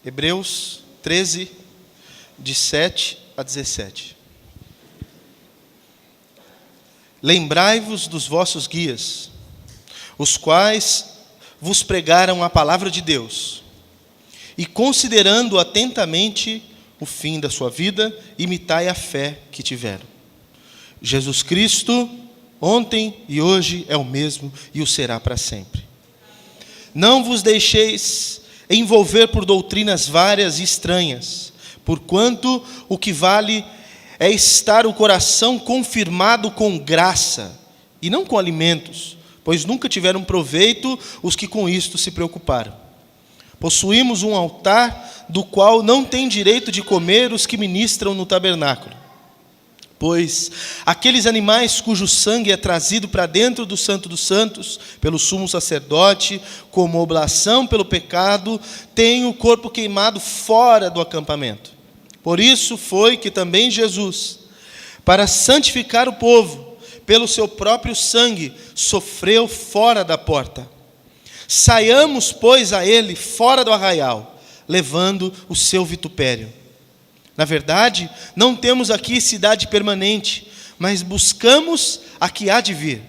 Hebreus 13, de 7 a 17. Lembrai-vos dos vossos guias, os quais vos pregaram a palavra de Deus, e considerando atentamente o fim da sua vida, imitai a fé que tiveram. Jesus Cristo, ontem e hoje é o mesmo e o será para sempre. Não vos deixeis envolver por doutrinas várias e estranhas, porquanto o que vale é estar o coração confirmado com graça, e não com alimentos, pois nunca tiveram proveito os que com isto se preocuparam. Possuímos um altar, do qual não tem direito de comer os que ministram no tabernáculo. Pois aqueles animais cujo sangue é trazido para dentro do Santo dos Santos, pelo sumo sacerdote, como oblação pelo pecado, têm o corpo queimado fora do acampamento. Por isso foi que também Jesus, para santificar o povo, pelo seu próprio sangue, sofreu fora da porta. Saiamos, pois, a ele fora do arraial, levando o seu vitupério. Na verdade, não temos aqui cidade permanente, mas buscamos a que há de vir.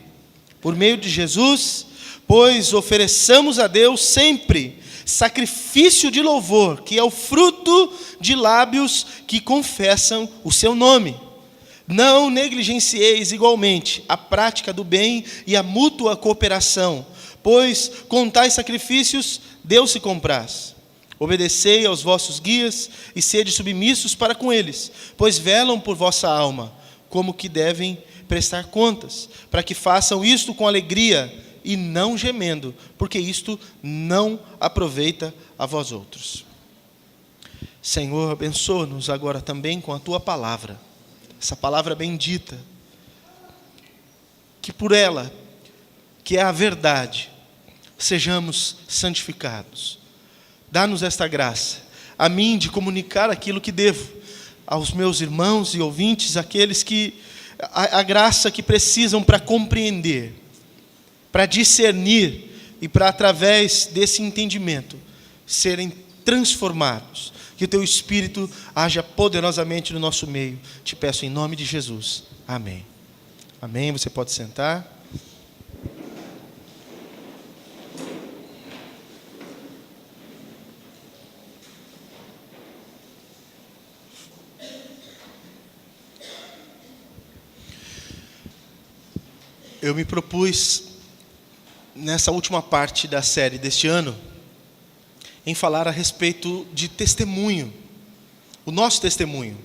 Por meio de Jesus, pois ofereçamos a Deus sempre sacrifício de louvor, que é o fruto de lábios que confessam o seu nome. Não negligencieis igualmente a prática do bem e a mútua cooperação, pois com tais sacrifícios Deus se compraz. Obedecei aos vossos guias e sede submissos para com eles, pois velam por vossa alma, como que devem prestar contas, para que façam isto com alegria e não gemendo, porque isto não aproveita a vós outros. Senhor, abençoa-nos agora também com a Tua palavra, essa palavra bendita, que por ela, que é a verdade, sejamos santificados. Dá-nos esta graça, a mim de comunicar aquilo que devo, aos meus irmãos e ouvintes, aqueles que, a graça que precisam para compreender, para discernir e para, através desse entendimento, serem transformados. Que o Teu Espírito haja poderosamente no nosso meio. Te peço em nome de Jesus. Amém. Amém. Você pode sentar. Eu me propus, nessa última parte da série deste ano, em falar a respeito de testemunho, o nosso testemunho.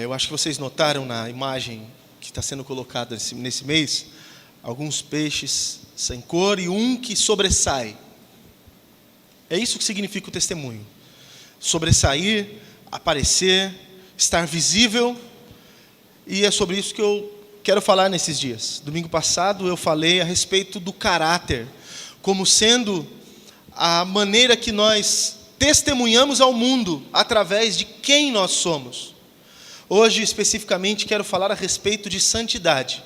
Eu acho que vocês notaram na imagem que está sendo colocada nesse mês, alguns peixes sem cor e um que sobressai. É isso que significa o testemunho. Sobressair, aparecer, estar visível, e é sobre isso que eu quero falar nesses dias. Domingo passado eu falei a respeito do caráter, como sendo a maneira que nós testemunhamos ao mundo através de quem nós somos. Hoje, especificamente, quero falar a respeito de santidade,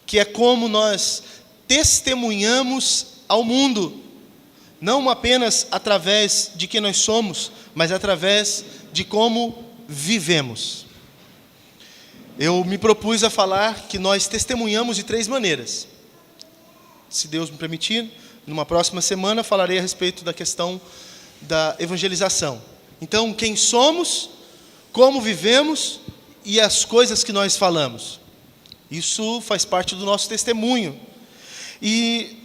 que é como nós testemunhamos ao mundo, não apenas através de quem nós somos, mas através de como vivemos. Eu me propus a falar que nós testemunhamos de 3 maneiras. Se Deus me permitir, numa próxima semana falarei a respeito da questão da evangelização. Então, quem somos, como vivemos e as coisas que nós falamos. Isso faz parte do nosso testemunho. E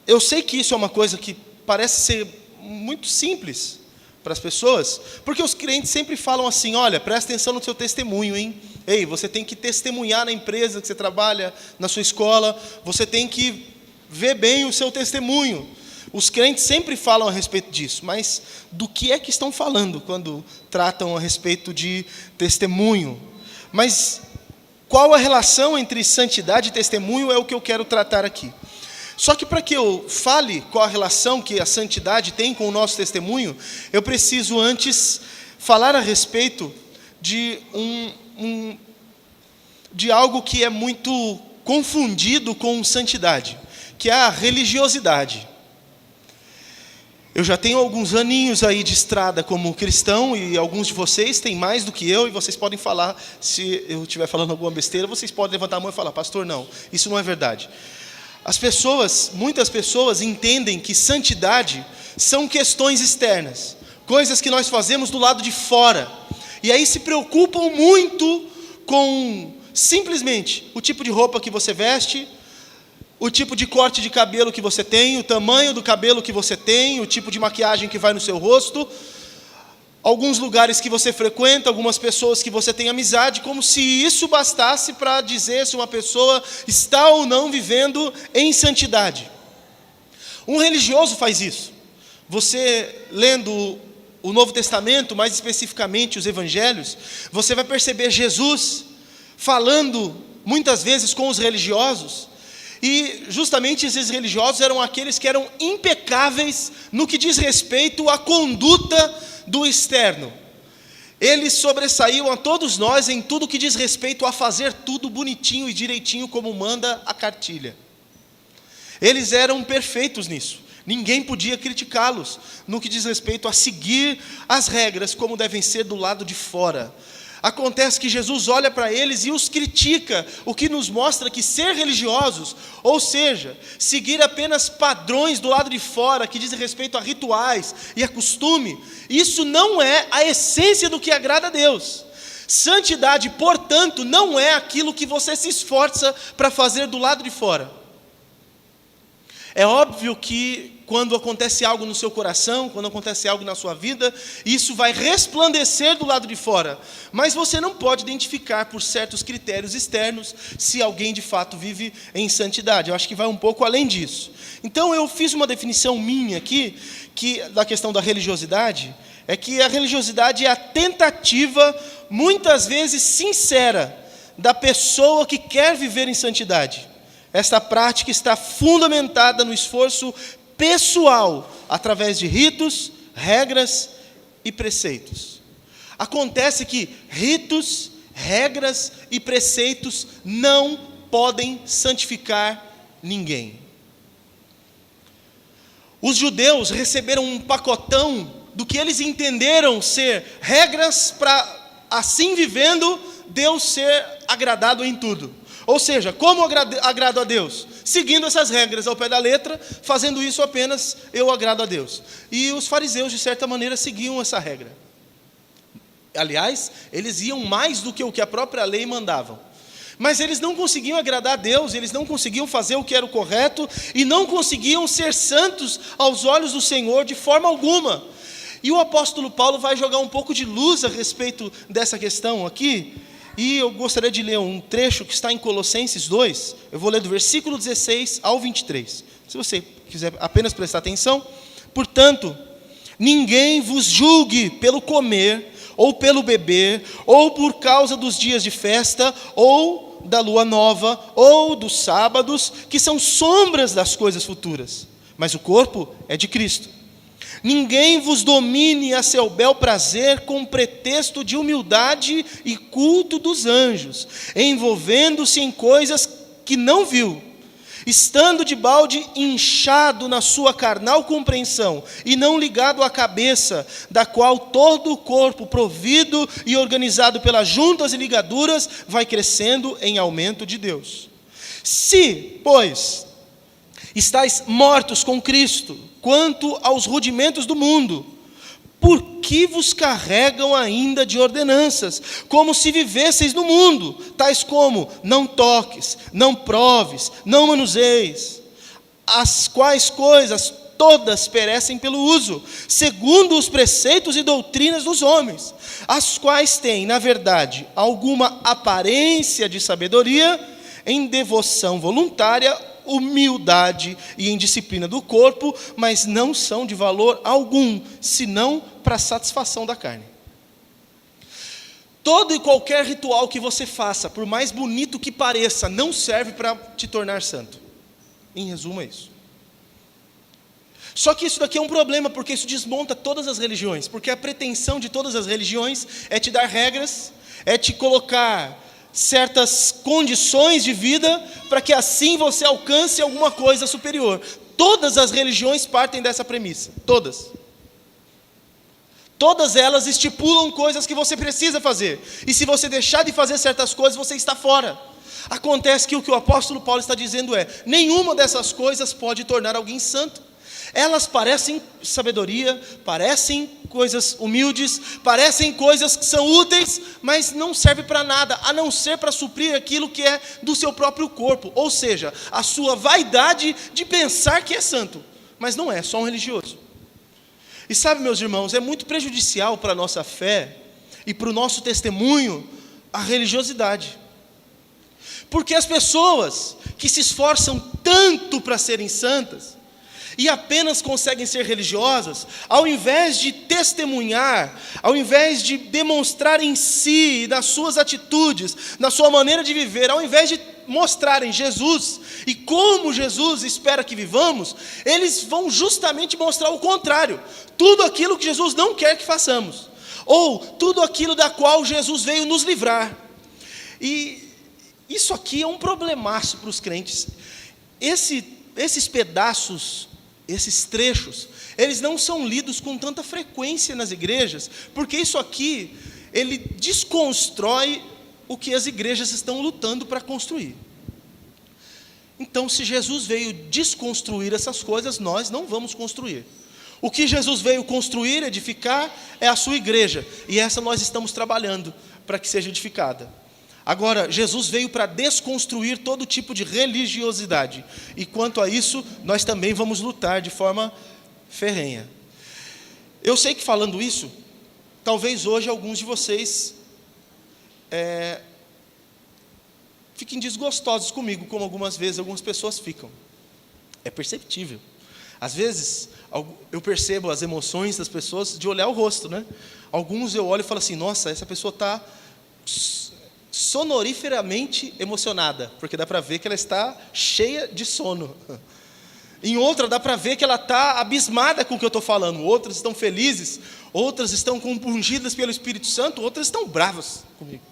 eu sei que isso é uma coisa que parece ser muito simples para as pessoas, porque os crentes sempre falam assim: olha, presta atenção no seu testemunho, hein? Ei, você tem que testemunhar na empresa que você trabalha, na sua escola, você tem que ver bem o seu testemunho. Os crentes sempre falam a respeito disso, mas do que é que estão falando quando tratam a respeito de testemunho? Mas qual a relação entre santidade e testemunho é o que eu quero tratar aqui. Só que para que eu fale qual a relação que a santidade tem com o nosso testemunho, eu preciso antes falar a respeito de de algo que é muito confundido com santidade, que é a religiosidade. Eu já tenho alguns aninhos aí de estrada como cristão, e alguns de vocês têm mais do que eu, e vocês podem falar, se eu estiver falando alguma besteira, vocês podem levantar a mão e falar: pastor, não, isso não é verdade. Muitas pessoas entendem que santidade são questões externas, coisas que nós fazemos do lado de fora, e aí se preocupam muito com simplesmente o tipo de roupa que você veste, o tipo de corte de cabelo que você tem, o tamanho do cabelo que você tem, o tipo de maquiagem que vai no seu rosto, alguns lugares que você frequenta, algumas pessoas que você tem amizade, como se isso bastasse para dizer se uma pessoa está ou não vivendo em santidade. Um religioso faz isso. Você, lendo o Novo Testamento, mais especificamente os Evangelhos, você vai perceber Jesus falando muitas vezes com os religiosos, e justamente esses religiosos eram aqueles que eram impecáveis no que diz respeito à conduta do externo. Eles sobressaíam a todos nós em tudo que diz respeito a fazer tudo bonitinho e direitinho como manda a cartilha. Eles eram perfeitos nisso. Ninguém podia criticá-los no que diz respeito a seguir as regras como devem ser do lado de fora. Acontece que Jesus olha para eles e os critica, o que nos mostra que ser religiosos, ou seja, seguir apenas padrões do lado de fora, que dizem respeito a rituais e a costume, isso não é a essência do que agrada a Deus. Santidade, portanto, não é aquilo que você se esforça para fazer do lado de fora. É óbvio que quando acontece algo no seu coração, quando acontece algo na sua vida, isso vai resplandecer do lado de fora. Mas você não pode identificar por certos critérios externos se alguém de fato vive em santidade. Eu acho que vai um pouco além disso. Então eu fiz uma definição minha aqui, da questão da religiosidade, é que a religiosidade é a tentativa, muitas vezes sincera, da pessoa que quer viver em santidade. Esta prática está fundamentada no esforço pessoal, através de ritos, regras e preceitos. Acontece que ritos, regras e preceitos não podem santificar ninguém. Os judeus receberam um pacotão do que eles entenderam ser regras para, assim vivendo, Deus ser agradado em tudo. Ou seja, como agrado a Deus? Seguindo essas regras ao pé da letra, fazendo isso apenas, eu agrado a Deus. E os fariseus, de certa maneira, seguiam essa regra. Aliás, eles iam mais do que o que a própria lei mandava. Mas eles não conseguiam agradar a Deus, eles não conseguiam fazer o que era o correto, e não conseguiam ser santos aos olhos do Senhor de forma alguma. E o apóstolo Paulo vai jogar um pouco de luz a respeito dessa questão aqui, e eu gostaria de ler um trecho que está em Colossenses 2, eu vou ler do versículo 16 ao 23. Se você quiser apenas prestar atenção. Portanto, ninguém vos julgue pelo comer, ou pelo beber, ou por causa dos dias de festa, ou da lua nova, ou dos sábados, que são sombras das coisas futuras. Mas o corpo é de Cristo. Ninguém vos domine a seu bel prazer com pretexto de humildade e culto dos anjos, envolvendo-se em coisas que não viu, estando de balde inchado na sua carnal compreensão, e não ligado à cabeça, da qual todo o corpo, provido e organizado pelas juntas e ligaduras, vai crescendo em aumento de Deus. Se, pois, estáis mortos com Cristo, quanto aos rudimentos do mundo, por que vos carregam ainda de ordenanças, como se vivesseis no mundo, tais como: não toques, não proves, não manuseis, as quais coisas todas perecem pelo uso, segundo os preceitos e doutrinas dos homens, as quais têm, na verdade, alguma aparência de sabedoria, em devoção voluntária, humildade e em disciplina do corpo, mas não são de valor algum, senão para a satisfação da carne. Todo e qualquer ritual que você faça, por mais bonito que pareça, não serve para te tornar santo. Em resumo, é isso. Só que isso daqui é um problema, porque isso desmonta todas as religiões, porque a pretensão de todas as religiões é te dar regras, é te colocar certas condições de vida, para que assim você alcance alguma coisa superior. Todas as religiões partem dessa premissa, todas. Todas elas estipulam coisas que você precisa fazer, e se você deixar de fazer certas coisas, você está fora. Acontece que o que o apóstolo Paulo está dizendo é: nenhuma dessas coisas pode tornar alguém santo. Elas parecem sabedoria, parecem coisas humildes, parecem coisas que são úteis, mas não servem para nada, a não ser para suprir aquilo que é do seu próprio corpo, ou seja, a sua vaidade de pensar que é santo, mas não é, só um religioso. E sabe, meus irmãos, é muito prejudicial para a nossa fé e para o nosso testemunho a religiosidade. Porque as pessoas que se esforçam tanto para serem santas e apenas conseguem ser religiosas, ao invés de testemunhar, ao invés de demonstrar em si, nas suas atitudes, na sua maneira de viver, ao invés de mostrarem Jesus e como Jesus espera que vivamos, eles vão justamente mostrar o contrário, tudo aquilo que Jesus não quer que façamos, ou tudo aquilo da qual Jesus veio nos livrar. E isso aqui é um problemaço para os crentes. Esses pedaços, esses trechos, eles não são lidos com tanta frequência nas igrejas, porque isso aqui, ele desconstrói o que as igrejas estão lutando para construir. Então, se Jesus veio desconstruir essas coisas, nós não vamos construir. O que Jesus veio construir, edificar, é a sua igreja, e essa nós estamos trabalhando para que seja edificada. Agora, Jesus veio para desconstruir todo tipo de religiosidade, e quanto a isso, nós também vamos lutar de forma ferrenha. Eu sei que falando isso, talvez hoje alguns de vocês fiquem desgostosos comigo, como algumas vezes algumas pessoas ficam. É perceptível. Às vezes, eu percebo as emoções das pessoas de olhar o rosto, né? Alguns eu olho e falo assim: nossa, essa pessoa está sonoriferamente emocionada, porque dá para ver que ela está cheia de sono. Em outra, dá para ver que ela está abismada com o que eu estou falando. Outras estão felizes, outras estão compungidas pelo Espírito Santo, outras estão bravas comigo.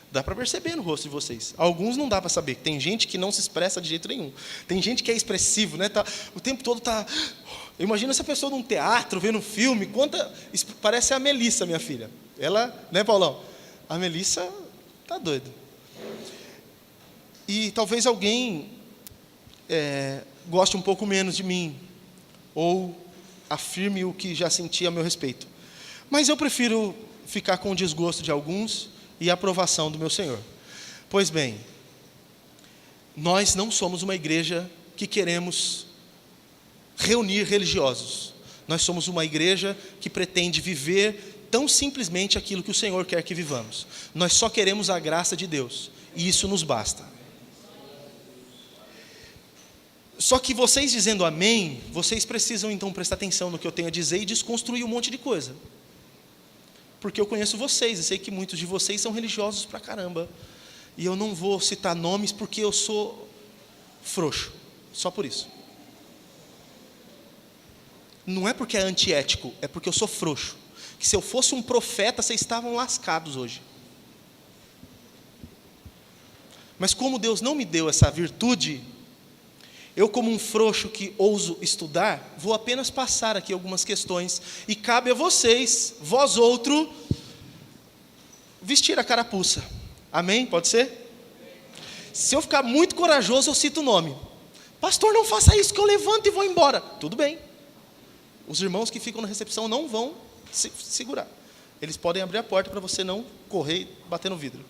Dá para perceber no rosto de vocês. Alguns não dá para saber. Tem gente que não se expressa de jeito nenhum. Tem gente que é expressivo, né? O tempo todo está... Imagina essa pessoa num teatro, vendo um filme. Parece a Melissa, minha filha. Ela, né, Paulão? A Melissa está doida. E talvez alguém goste um pouco menos de mim, ou afirme o que já senti a meu respeito. Mas eu prefiro ficar com o desgosto de alguns e a aprovação do meu Senhor. Pois bem, nós não somos uma igreja que queremos reunir religiosos. Nós somos uma igreja que pretende viver tão simplesmente aquilo que o Senhor quer que vivamos. Nós só queremos a graça de Deus, e isso nos basta. Só que vocês dizendo amém, vocês precisam então prestar atenção no que eu tenho a dizer e desconstruir um monte de coisa. Porque eu conheço vocês, eu sei que muitos de vocês são religiosos pra caramba. E eu não vou citar nomes porque eu sou frouxo, só por isso. Não é porque é antiético, é porque eu sou frouxo. Que se eu fosse um profeta, vocês estavam lascados hoje. Mas como Deus não me deu essa virtude, eu, como um frouxo que ouso estudar, vou apenas passar aqui algumas questões, e cabe a vocês, vós outro, vestir a carapuça. Amém? Pode ser? Se eu ficar muito corajoso, eu cito o nome. Pastor, não faça isso, que eu levanto e vou embora. Tudo bem. Os irmãos que ficam na recepção não vão se segurar. Eles podem abrir a porta para você não correr e bater no vidro.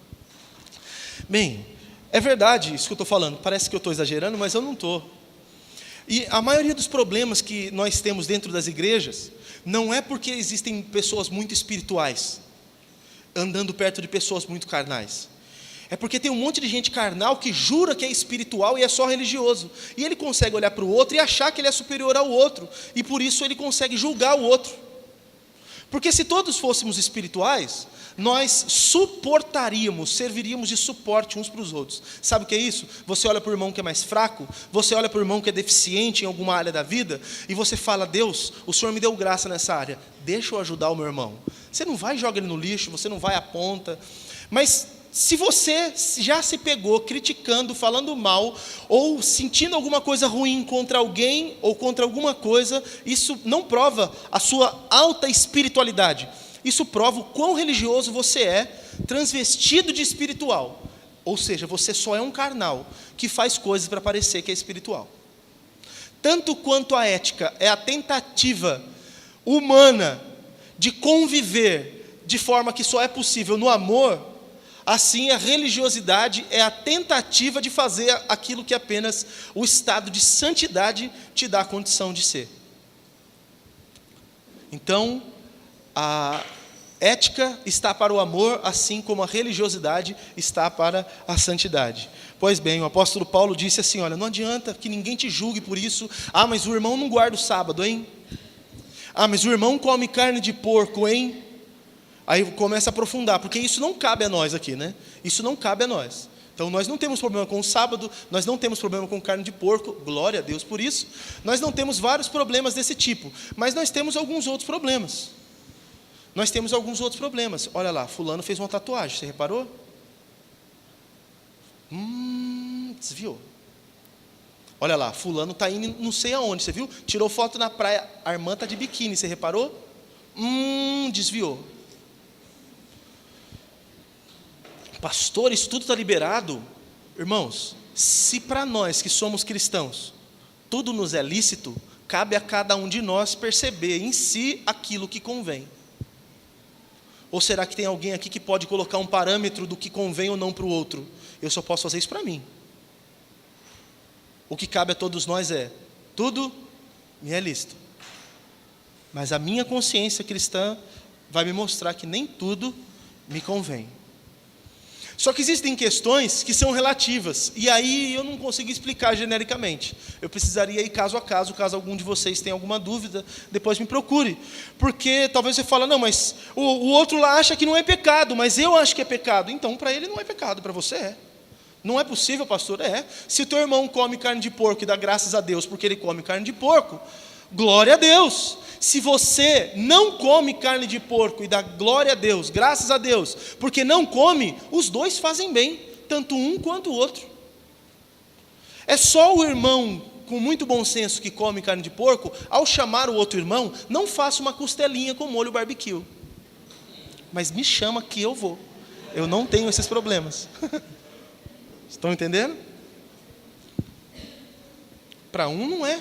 Bem, é verdade isso que eu estou falando. Parece que eu estou exagerando, mas eu não estou. E a maioria dos problemas que nós temos dentro das igrejas não é porque existem pessoas muito espirituais andando perto de pessoas muito carnais. É porque tem um monte de gente carnal que jura que é espiritual e é só religioso. E ele consegue olhar para o outro e achar que ele é superior ao outro. E por isso ele consegue julgar o outro. Porque se todos fôssemos espirituais, nós suportaríamos, serviríamos de suporte uns para os outros. Sabe o que é isso? Você olha para o irmão que é mais fraco, você olha para o irmão que é deficiente em alguma área da vida, e você fala: Deus, o Senhor me deu graça nessa área, deixa eu ajudar o meu irmão. Você não vai e joga ele no lixo, você não vai e aponta, mas Se você já se pegou criticando, falando mal, ou sentindo alguma coisa ruim contra alguém ou contra alguma coisa, isso não prova a sua alta espiritualidade. Isso prova o quão religioso você é, transvestido de espiritual. Ou seja, você só é um carnal que faz coisas para parecer que é espiritual. Tanto quanto a ética é a tentativa humana de conviver de forma que só é possível no amor, assim a religiosidade é a tentativa de fazer aquilo que apenas o estado de santidade te dá a condição de ser. Então, a ética está para o amor, assim como a religiosidade está para a santidade. Pois bem, o apóstolo Paulo disse assim, olha, não adianta que ninguém te julgue por isso. Ah, mas o irmão não guarda o sábado, hein? Ah, mas o irmão come carne de porco, hein? Aí começa a aprofundar, porque isso não cabe a nós aqui, né? Isso não cabe a nós. Então nós não temos problema com o sábado, nós não temos problema com carne de porco, glória a Deus por isso. Nós não temos vários problemas desse tipo, mas nós temos alguns outros problemas. Nós temos alguns outros problemas. Olha lá, fulano fez uma tatuagem, você reparou? Desviou. Olha lá, fulano está indo não sei aonde, você viu? Tirou foto na praia, a irmã está de biquíni, você reparou? Desviou. Pastor, isso tudo está liberado? Irmãos, se para nós que somos cristãos, tudo nos é lícito, cabe a cada um de nós perceber em si aquilo que convém. Ou será que tem alguém aqui que pode colocar um parâmetro do que convém ou não para o outro? Eu só posso fazer isso para mim. O que cabe a todos nós é, tudo me é lícito. Mas a minha consciência cristã vai me mostrar que nem tudo me convém. Só que existem questões que são relativas, e aí eu não consigo explicar genericamente. Eu precisaria ir caso a caso algum de vocês tenha alguma dúvida, depois me procure. Porque talvez você fale, não, mas o outro lá acha que não é pecado, mas eu acho que é pecado. Então, para ele não é pecado, para você é. Não é possível, pastor? É. Se o teu irmão come carne de porco e dá graças a Deus porque ele come carne de porco, glória a Deus. Se você não come carne de porco e dá glória a Deus, graças a Deus, porque não come, os dois fazem bem, tanto um quanto o outro. É só o irmão com muito bom senso que come carne de porco, ao chamar o outro irmão, não faça uma costelinha com molho barbecue. Mas me chama que eu vou. Eu não tenho esses problemas. Estão entendendo? Para um não é.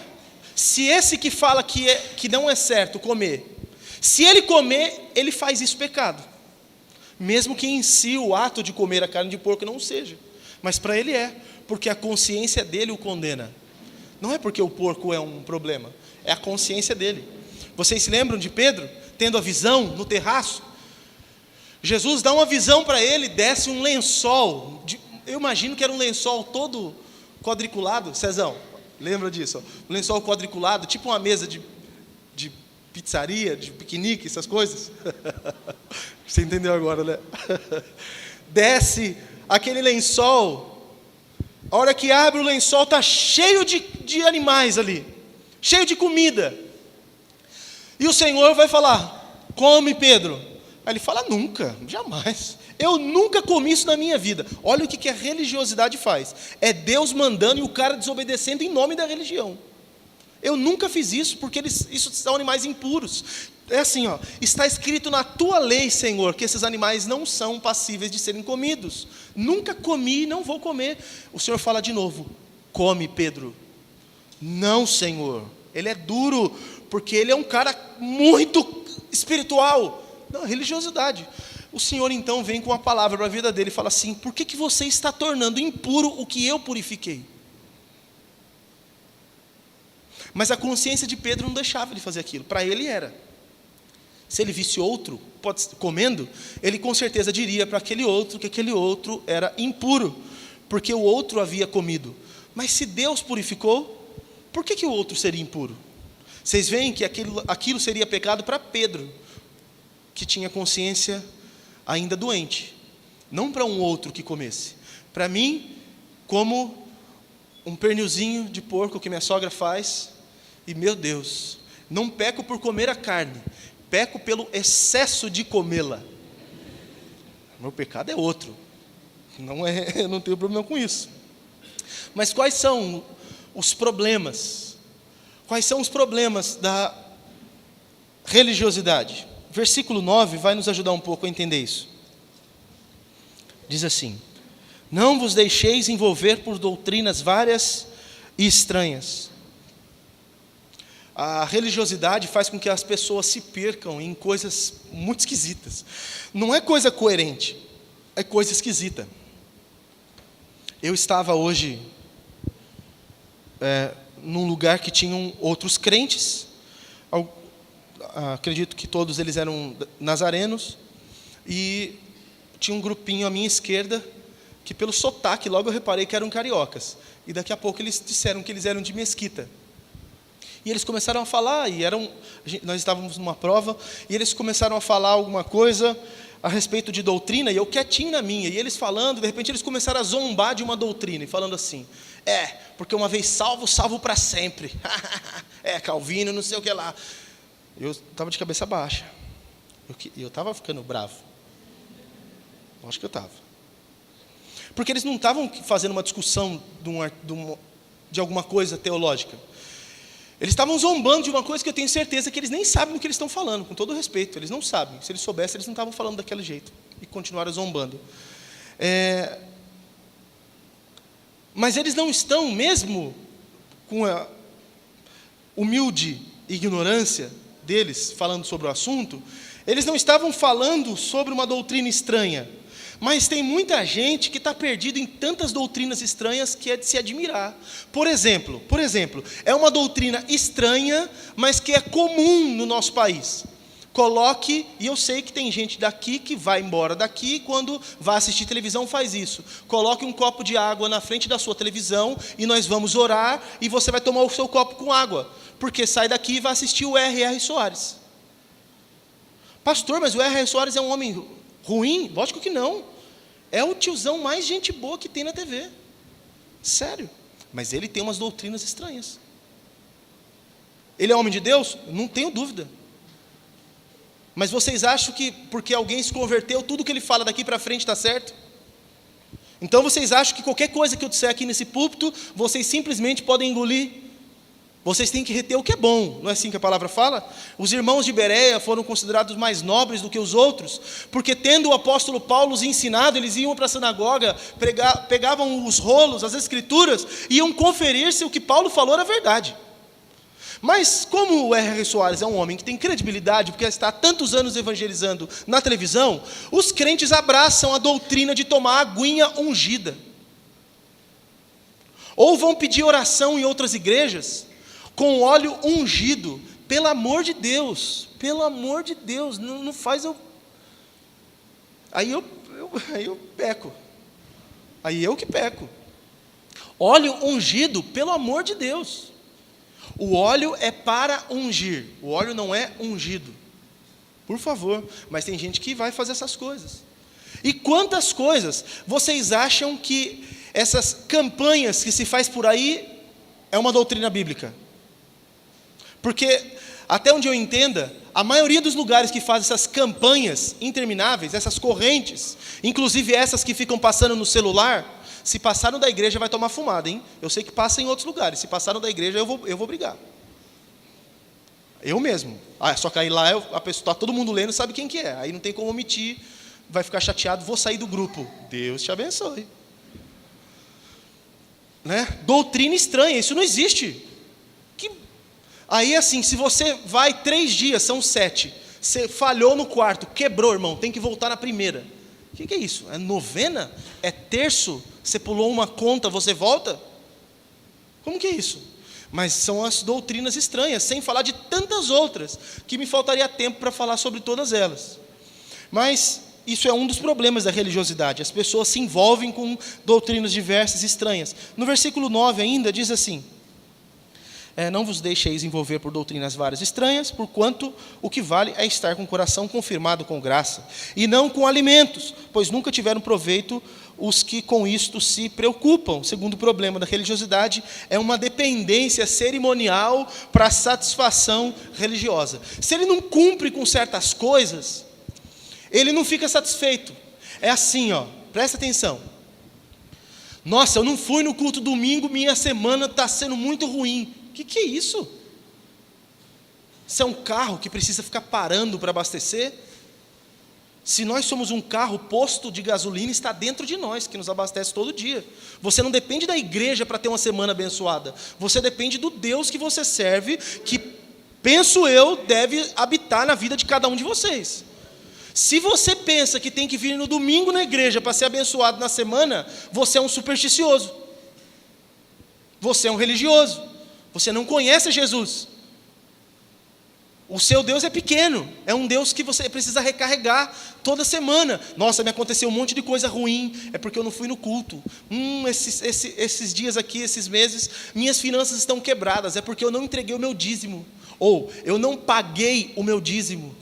Se esse que fala que não é certo comer, se ele comer, ele faz isso pecado. Mesmo que em si o ato de comer a carne de porco não seja. Mas para ele é, porque a consciência dele o condena. Não é porque o porco é um problema, é a consciência dele. Vocês se lembram de Pedro, tendo a visão no terraço? Jesus dá uma visão para ele, desce um lençol, eu imagino que era um lençol todo quadriculado, Cezão. Lembra disso? Um lençol quadriculado, tipo uma mesa de pizzaria, de piquenique, essas coisas. Você entendeu agora, né? Desce aquele lençol, a hora que abre o lençol está cheio de animais ali, cheio de comida. E o Senhor vai falar, come Pedro. Aí ele fala, nunca, jamais. Eu nunca comi isso na minha vida. Olha o que a religiosidade faz. É Deus mandando e o cara desobedecendo em nome da religião. Eu nunca fiz isso, porque isso são animais impuros. É assim, ó, está escrito na tua lei, Senhor, que esses animais não são passíveis de serem comidos. Nunca comi e não vou comer. O Senhor fala de novo, come Pedro. Não, Senhor. Ele é duro, porque ele é um cara muito espiritual. Não, religiosidade. O Senhor então vem com a palavra para a vida dele e fala assim, por que você está tornando impuro o que eu purifiquei? Mas a consciência de Pedro não deixava ele fazer aquilo, para ele era. Se ele visse outro comendo, ele com certeza diria para aquele outro que aquele outro era impuro, porque o outro havia comido. Mas se Deus purificou, por que o outro seria impuro? Vocês veem que aquilo seria pecado para Pedro, que tinha consciência ainda doente, não para um outro que comesse. Para mim, como um pernilzinho de porco que minha sogra faz, e meu Deus, não peco por comer a carne, peco pelo excesso de comê-la. Meu pecado é outro. Eu não tenho problema com isso. Mas quais são os problemas? Quais são os problemas da religiosidade? Versículo 9 vai nos ajudar um pouco a entender isso. Diz assim: não vos deixeis envolver por doutrinas várias e estranhas. A religiosidade faz com que as pessoas se percam em coisas muito esquisitas. Não é coisa coerente, é coisa esquisita. Eu estava hoje num lugar que tinham outros crentes. Acredito que todos eles eram nazarenos. E tinha um grupinho à minha esquerda, que pelo sotaque logo eu reparei que eram cariocas. E daqui a pouco eles disseram que eles eram de Mesquita. E eles começaram a falar, nós estávamos numa prova, e eles começaram a falar alguma coisa a respeito de doutrina, e eu quietinho na minha, e eles falando, de repente eles começaram a zombar de uma doutrina, e falando assim: porque uma vez salvo, salvo para sempre. Calvino, não sei o que lá. Eu estava de cabeça baixa. Eu estava ficando bravo. Acho que eu estava. Porque eles não estavam fazendo uma discussão de alguma coisa teológica. Eles estavam zombando de uma coisa que eu tenho certeza que eles nem sabem do que eles estão falando, com todo respeito, eles não sabem. Se eles soubessem, eles não estavam falando daquele jeito. E continuaram zombando. Mas eles não estão, mesmo com a humilde ignorância deles, falando sobre o assunto, eles não estavam falando sobre uma doutrina estranha. Mas tem muita gente que está perdida em tantas doutrinas estranhas que é de se admirar. Por exemplo, é uma doutrina estranha, mas que é comum no nosso país. E eu sei que tem gente daqui que vai embora daqui, quando vai assistir televisão faz isso. Coloque um copo de água na frente da sua televisão e nós vamos orar e você vai tomar o seu copo com água. Porque sai daqui e vai assistir o R.R. Soares. Pastor, mas o R.R. Soares é um homem ruim? Lógico que não. É o tiozão mais gente boa que tem na TV. Sério. Mas ele tem umas doutrinas estranhas. Ele é homem de Deus? Não tenho dúvida. Mas vocês acham que porque alguém se converteu, tudo que ele fala daqui para frente está certo? Então vocês acham que qualquer coisa que eu disser aqui nesse púlpito, vocês simplesmente podem engolir? Vocês têm que reter o que é bom, não é assim que a palavra fala? Os irmãos de Bereia foram considerados mais nobres do que os outros, porque tendo o apóstolo Paulo os ensinado, eles iam para a sinagoga, pegavam os rolos, as escrituras, e iam conferir se o que Paulo falou era verdade. Mas como o R.R. Soares é um homem que tem credibilidade, porque está há tantos anos evangelizando na televisão, os crentes abraçam a doutrina de tomar aguinha ungida. Ou vão pedir oração em outras igrejas, com óleo ungido. Pelo amor de Deus, não faz eu... Aí eu peco. Aí eu que peco. Óleo ungido, pelo amor de Deus. O óleo é para ungir, o óleo não é ungido. Por favor, mas tem gente que vai fazer essas coisas. E quantas coisas vocês acham que essas campanhas que se faz por aí é uma doutrina bíblica? Porque, até onde eu entenda, a maioria dos lugares que fazem essas campanhas intermináveis, essas correntes, inclusive essas que ficam passando no celular, se passaram da igreja vai tomar fumada, hein? Eu sei que passa em outros lugares, se passaram da igreja eu vou brigar. Eu mesmo. Só que aí lá a pessoa, está todo mundo lendo, sabe quem que é. Aí não tem como omitir, vai ficar chateado, vou sair do grupo. Deus te abençoe. Né? Doutrina estranha, isso não existe. Aí assim, se você vai 3 dias, são 7, você falhou no quarto, quebrou, irmão, tem que voltar na primeira. O que é isso? É novena? É terço? Você pulou uma conta, você volta? Como que é isso? Mas são as doutrinas estranhas, sem falar de tantas outras, que me faltaria tempo para falar sobre todas elas. Mas isso é um dos problemas da religiosidade, as pessoas se envolvem com doutrinas diversas e estranhas. No versículo 9 ainda diz assim: não vos deixeis envolver por doutrinas várias estranhas, porquanto o que vale é estar com o coração confirmado com graça, e não com alimentos, pois nunca tiveram proveito os que com isto se preocupam. Segundo problema da religiosidade é uma dependência cerimonial para a satisfação religiosa. Se ele não cumpre com certas coisas, ele não fica satisfeito. É assim, presta atenção. Nossa, eu não fui no culto domingo, minha semana está sendo muito ruim. O que é isso? Isso é um carro que precisa ficar parando para abastecer? Se nós somos um carro, o posto de gasolina está dentro de nós, que nos abastece todo dia. Você não depende da igreja para ter uma semana abençoada. Você depende do Deus que você serve, que, penso eu, deve habitar na vida de cada um de vocês. Se você pensa que tem que vir no domingo na igreja para ser abençoado na semana, você é um supersticioso. Você é um religioso. Você não conhece Jesus. O seu Deus é pequeno, é um Deus que você precisa recarregar toda semana. Nossa, me aconteceu um monte de coisa ruim, é porque eu não fui no culto. Esses dias aqui, esses meses, minhas finanças estão quebradas, é porque eu não entreguei o meu dízimo. Ou, eu não paguei o meu dízimo.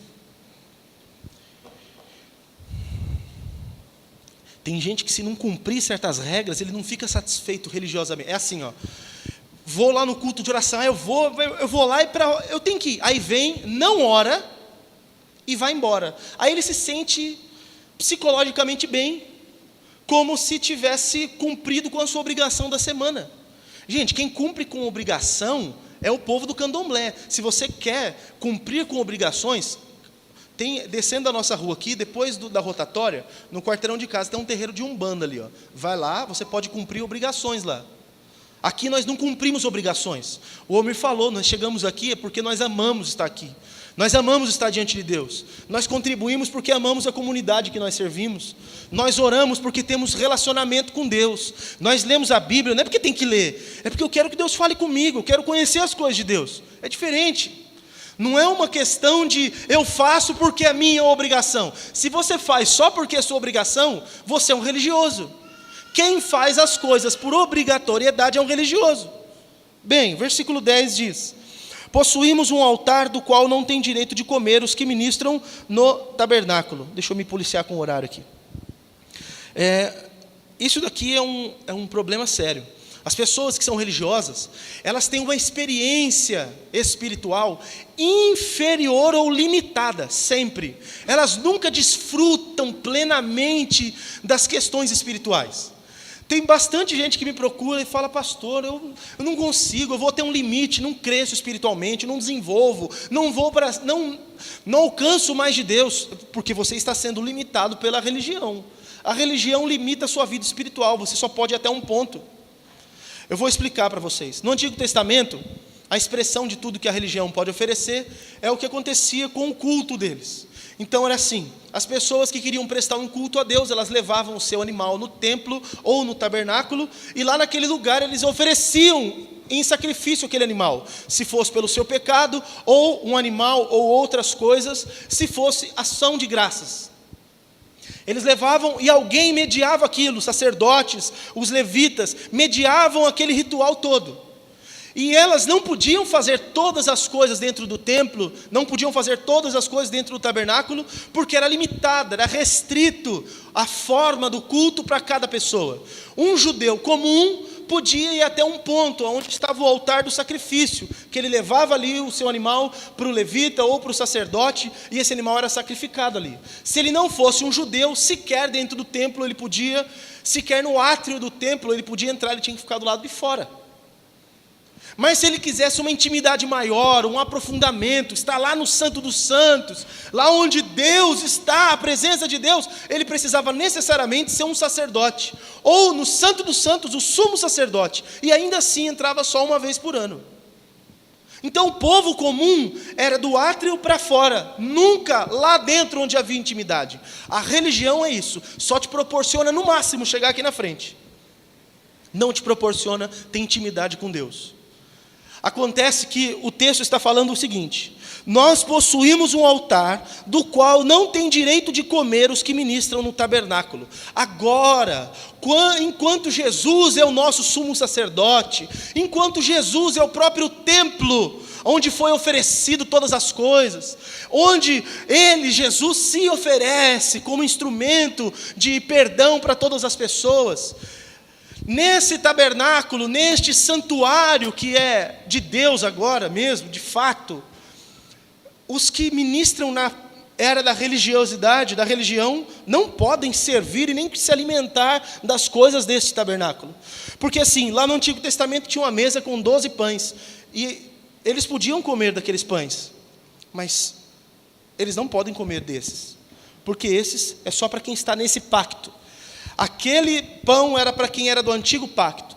Tem gente que, se não cumprir certas regras, ele não fica satisfeito religiosamente. É assim, ó. Vou lá no culto de oração, eu vou lá e eu tenho que ir. Aí vem, não ora e vai embora. Aí ele se sente psicologicamente bem, como se tivesse cumprido com a sua obrigação da semana. Gente, quem cumpre com obrigação é o povo do candomblé. Se você quer cumprir com obrigações, descendo a nossa rua aqui, depois da rotatória, no quarteirão de casa, tem um terreiro de Umbanda ali. Ó. Vai lá, você pode cumprir obrigações lá. Aqui nós não cumprimos obrigações. O Omir falou, nós chegamos aqui é porque nós amamos estar aqui. Nós amamos estar diante de Deus. Nós contribuímos porque amamos a comunidade que nós servimos. Nós oramos porque temos relacionamento com Deus. Nós lemos a Bíblia, não é porque tem que ler, é porque eu quero que Deus fale comigo, eu quero conhecer as coisas de Deus. É diferente. Não é uma questão de eu faço porque é minha obrigação. Se você faz só porque é sua obrigação, você é um religioso. Quem faz as coisas por obrigatoriedade é um religioso. Bem, versículo 10 diz: possuímos um altar do qual não tem direito de comer os que ministram no tabernáculo. Deixa eu me policiar com o horário aqui. Isso daqui é um problema sério. As pessoas que são religiosas, elas têm uma experiência espiritual inferior ou limitada, sempre. Elas nunca desfrutam plenamente das questões espirituais. Tem bastante gente que me procura e fala: pastor, eu não consigo, eu vou ter um limite, não cresço espiritualmente, não desenvolvo, não alcanço mais de Deus, porque você está sendo limitado pela religião. A religião limita a sua vida espiritual, você só pode ir até um ponto. Eu vou explicar para vocês. No Antigo Testamento, a expressão de tudo que a religião pode oferecer é o que acontecia com o culto deles. Então era assim: as pessoas que queriam prestar um culto a Deus, elas levavam o seu animal no templo ou no tabernáculo, e lá naquele lugar eles ofereciam em sacrifício aquele animal, se fosse pelo seu pecado, ou um animal, ou outras coisas, se fosse ação de graças. Eles levavam e alguém mediava aquilo, os sacerdotes, os levitas, mediavam aquele ritual todo. E elas não podiam fazer todas as coisas dentro do templo, não podiam fazer todas as coisas dentro do tabernáculo, porque era limitado, era restrito a forma do culto para cada pessoa. Um judeu comum podia ir até um ponto onde estava o altar do sacrifício, que ele levava ali o seu animal para o levita ou para o sacerdote, e esse animal era sacrificado ali. Se ele não fosse um judeu, sequer dentro do templo ele podia, sequer no átrio do templo ele podia entrar, ele tinha que ficar do lado de fora. Mas se ele quisesse uma intimidade maior, um aprofundamento, estar lá no Santo dos Santos, lá onde Deus está, a presença de Deus, ele precisava necessariamente ser um sacerdote, ou no Santo dos Santos, o sumo sacerdote, e ainda assim entrava só uma vez por ano. Então o povo comum era do átrio para fora, nunca lá dentro onde havia intimidade. A religião é isso, só te proporciona no máximo chegar aqui na frente, não te proporciona ter intimidade com Deus. Acontece que o texto está falando o seguinte: nós possuímos um altar do qual não tem direito de comer os que ministram no tabernáculo. Agora, enquanto Jesus é o nosso sumo sacerdote, enquanto Jesus é o próprio templo, onde foi oferecido todas as coisas, onde Ele, Jesus, se oferece como instrumento de perdão para todas as pessoas, nesse tabernáculo, neste santuário que é de Deus agora mesmo, de fato, os que ministram era da religiosidade, da religião, não podem servir e nem se alimentar das coisas deste tabernáculo. Porque assim, lá no Antigo Testamento tinha uma mesa com 12 pães, e eles podiam comer daqueles pães, mas eles não podem comer desses, porque esses é só para quem está nesse pacto. Aquele pão era para quem era do antigo pacto,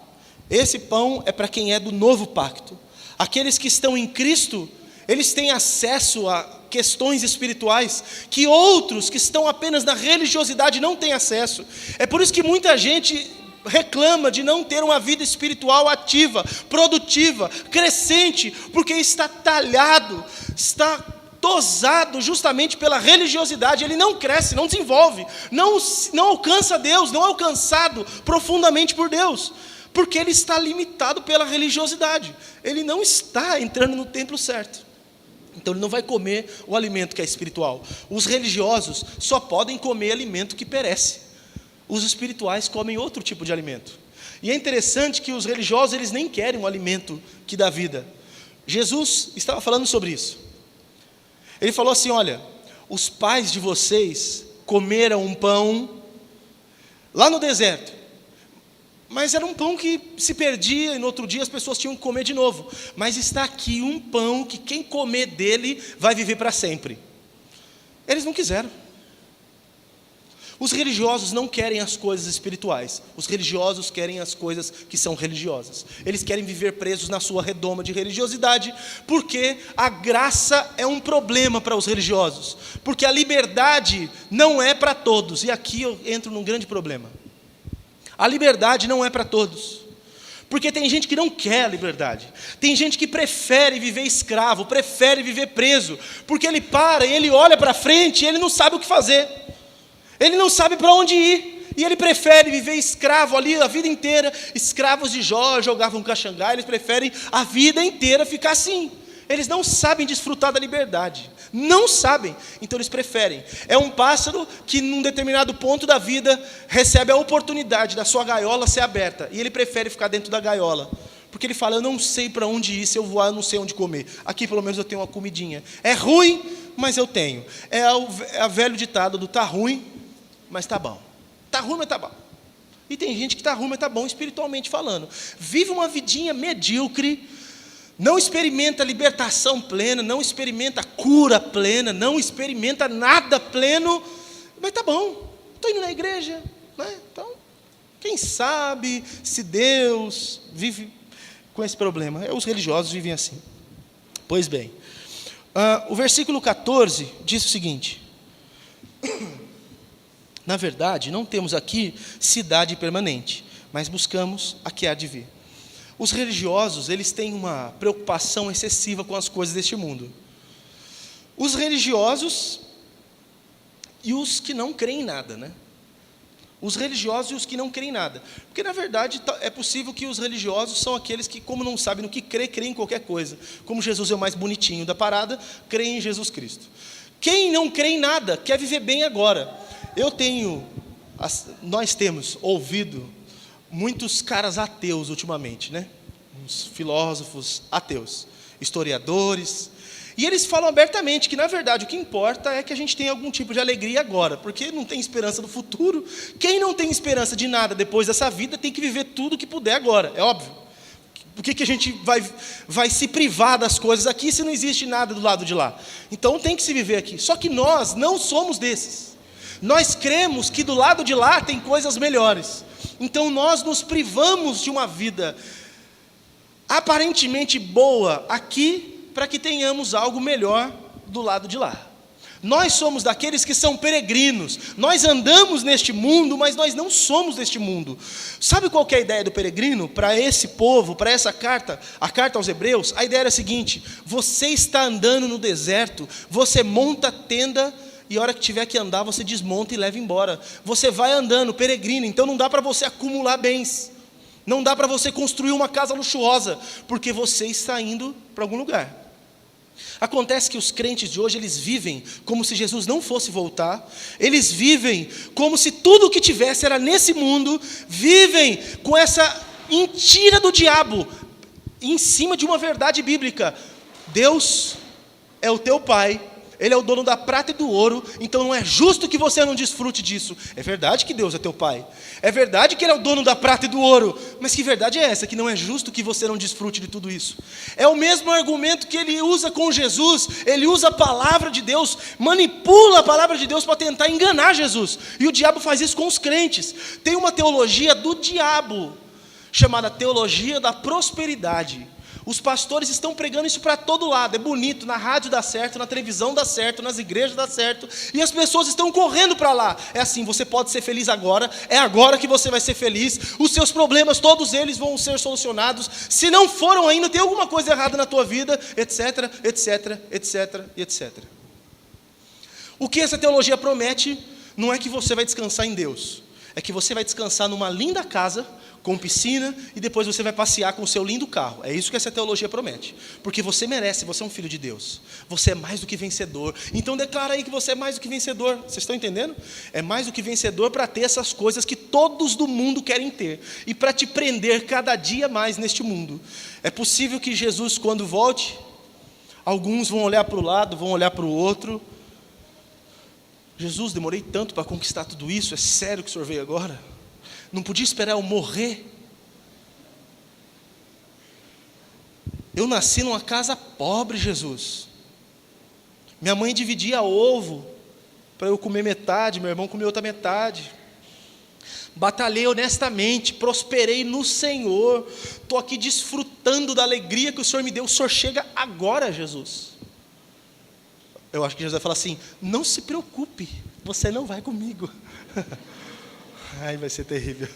esse pão é para quem é do novo pacto. Aqueles que estão em Cristo, eles têm acesso a questões espirituais que outros que estão apenas na religiosidade não têm acesso. É por isso que muita gente reclama de não ter uma vida espiritual ativa, produtiva, crescente, porque está talhado, está tosado justamente pela religiosidade. Ele não cresce, não desenvolve, não alcança Deus, não é alcançado profundamente por Deus, porque ele está limitado pela religiosidade. Ele não está entrando no templo certo. Então ele não vai comer o alimento que é espiritual. Os religiosos só podem comer alimento que perece. Os espirituais comem outro tipo de alimento. E é interessante que os religiosos, eles nem querem um alimento que dá vida. Jesus estava falando sobre isso. Ele falou assim: olha, os pais de vocês comeram um pão lá no deserto, mas era um pão que se perdia e no outro dia as pessoas tinham que comer de novo. Mas está aqui um pão que quem comer dele vai viver para sempre. Eles não quiseram. Os religiosos não querem as coisas espirituais. Os religiosos querem as coisas que são religiosas. Eles querem viver presos na sua redoma de religiosidade, porque a graça é um problema para os religiosos. Porque a liberdade não é para todos. E aqui eu entro num grande problema. A liberdade não é para todos, porque tem gente que não quer a liberdade, tem gente que prefere viver escravo, prefere viver preso, porque ele para e ele olha para frente e ele não sabe o que fazer, ele não sabe para onde ir, e ele prefere viver escravo ali a vida inteira. Escravos de Jó jogavam caxangá, eles preferem a vida inteira ficar assim. Eles não sabem desfrutar da liberdade, não sabem, então eles preferem. É um pássaro que num determinado ponto da vida recebe a oportunidade da sua gaiola ser aberta, e ele prefere ficar dentro da gaiola, porque ele fala: eu não sei para onde ir, se eu voar eu não sei onde comer, aqui pelo menos eu tenho uma comidinha. É ruim, mas eu tenho. É o velho ditado do está ruim, mas está bom. Está ruim, mas está bom. E tem gente que está ruim, mas está bom espiritualmente falando. Vive uma vidinha medíocre, não experimenta libertação plena, não experimenta cura plena, não experimenta nada pleno, mas tá bom, estou indo na igreja, né? Então, quem sabe se Deus vive com esse problema. Os religiosos vivem assim. Pois bem, o versículo 14 diz o seguinte: na verdade, não temos aqui cidade permanente, mas buscamos a que há de vir. Os religiosos, eles têm uma preocupação excessiva com as coisas deste mundo. Os religiosos e os que não creem em nada, né? Os religiosos e os que não creem em nada. Porque, na verdade, é possível que os religiosos são aqueles que, como não sabem no que crer, creem em qualquer coisa. Como Jesus é o mais bonitinho da parada, creem em Jesus Cristo. Quem não crê em nada, quer viver bem agora. Nós temos ouvido muitos caras ateus ultimamente, né? Uns filósofos ateus, historiadores, e eles falam abertamente que, na verdade, o que importa é que a gente tenha algum tipo de alegria agora, porque não tem esperança do futuro. Quem não tem esperança de nada depois dessa vida tem que viver tudo o que puder agora, é óbvio. Por que a gente vai se privar das coisas aqui se não existe nada do lado de lá? Então tem que se viver aqui. Só que nós não somos desses. Nós cremos que do lado de lá tem coisas melhores. Então nós nos privamos de uma vida aparentemente boa aqui, para que tenhamos algo melhor do lado de lá. Nós somos daqueles que são peregrinos. Nós andamos neste mundo, mas nós não somos deste mundo. Sabe qual que é a ideia do peregrino? Para esse povo, para essa carta, a carta aos Hebreus, a ideia era a seguinte: você está andando no deserto, você monta a tenda, e a hora que tiver que andar, você desmonta e leva embora. Você vai andando, peregrino, então não dá para você acumular bens. Não dá para você construir uma casa luxuosa, porque você está indo para algum lugar. Acontece que os crentes de hoje, eles vivem como se Jesus não fosse voltar. Eles vivem como se tudo o que tivesse era nesse mundo. Vivem com essa mentira do diabo em cima de uma verdade bíblica. Deus é o teu pai, Ele é o dono da prata e do ouro, então não é justo que você não desfrute disso. É verdade que Deus é teu pai, é verdade que Ele é o dono da prata e do ouro, mas que verdade é essa, que não é justo que você não desfrute de tudo isso? É o mesmo argumento que ele usa com Jesus. Ele usa a palavra de Deus, manipula a palavra de Deus para tentar enganar Jesus, e o diabo faz isso com os crentes. Tem uma teologia do diabo, chamada teologia da prosperidade. Os pastores estão pregando isso para todo lado, é bonito, na rádio dá certo, na televisão dá certo, nas igrejas dá certo, e as pessoas estão correndo para lá. É assim, você pode ser feliz agora, é agora que você vai ser feliz, os seus problemas, todos eles vão ser solucionados, se não foram ainda, tem alguma coisa errada na tua vida, etc, etc, etc, etc. O que essa teologia promete, não é que você vai descansar em Deus, é que você vai descansar numa linda casa, com piscina, e depois você vai passear com o seu lindo carro. É isso que essa teologia promete, porque você merece, você é um filho de Deus, você é mais do que vencedor, então declara aí que você é mais do que vencedor. Vocês estão entendendo? É mais do que vencedor para ter essas coisas que todos do mundo querem ter, e para te prender cada dia mais neste mundo. É possível que Jesus, quando volte, alguns vão olhar para o lado, vão olhar para o outro: Jesus, demorei tanto para conquistar tudo isso, é sério que o Senhor veio agora? Não podia esperar eu morrer? Eu nasci numa casa pobre, Jesus. Minha mãe dividia ovo para eu comer metade, meu irmão comia outra metade. Batalhei honestamente, prosperei no Senhor, estou aqui desfrutando da alegria que o Senhor me deu. O Senhor chega agora, Jesus. Eu acho que Jesus vai falar assim: não se preocupe, você não vai comigo. Ai, vai ser terrível.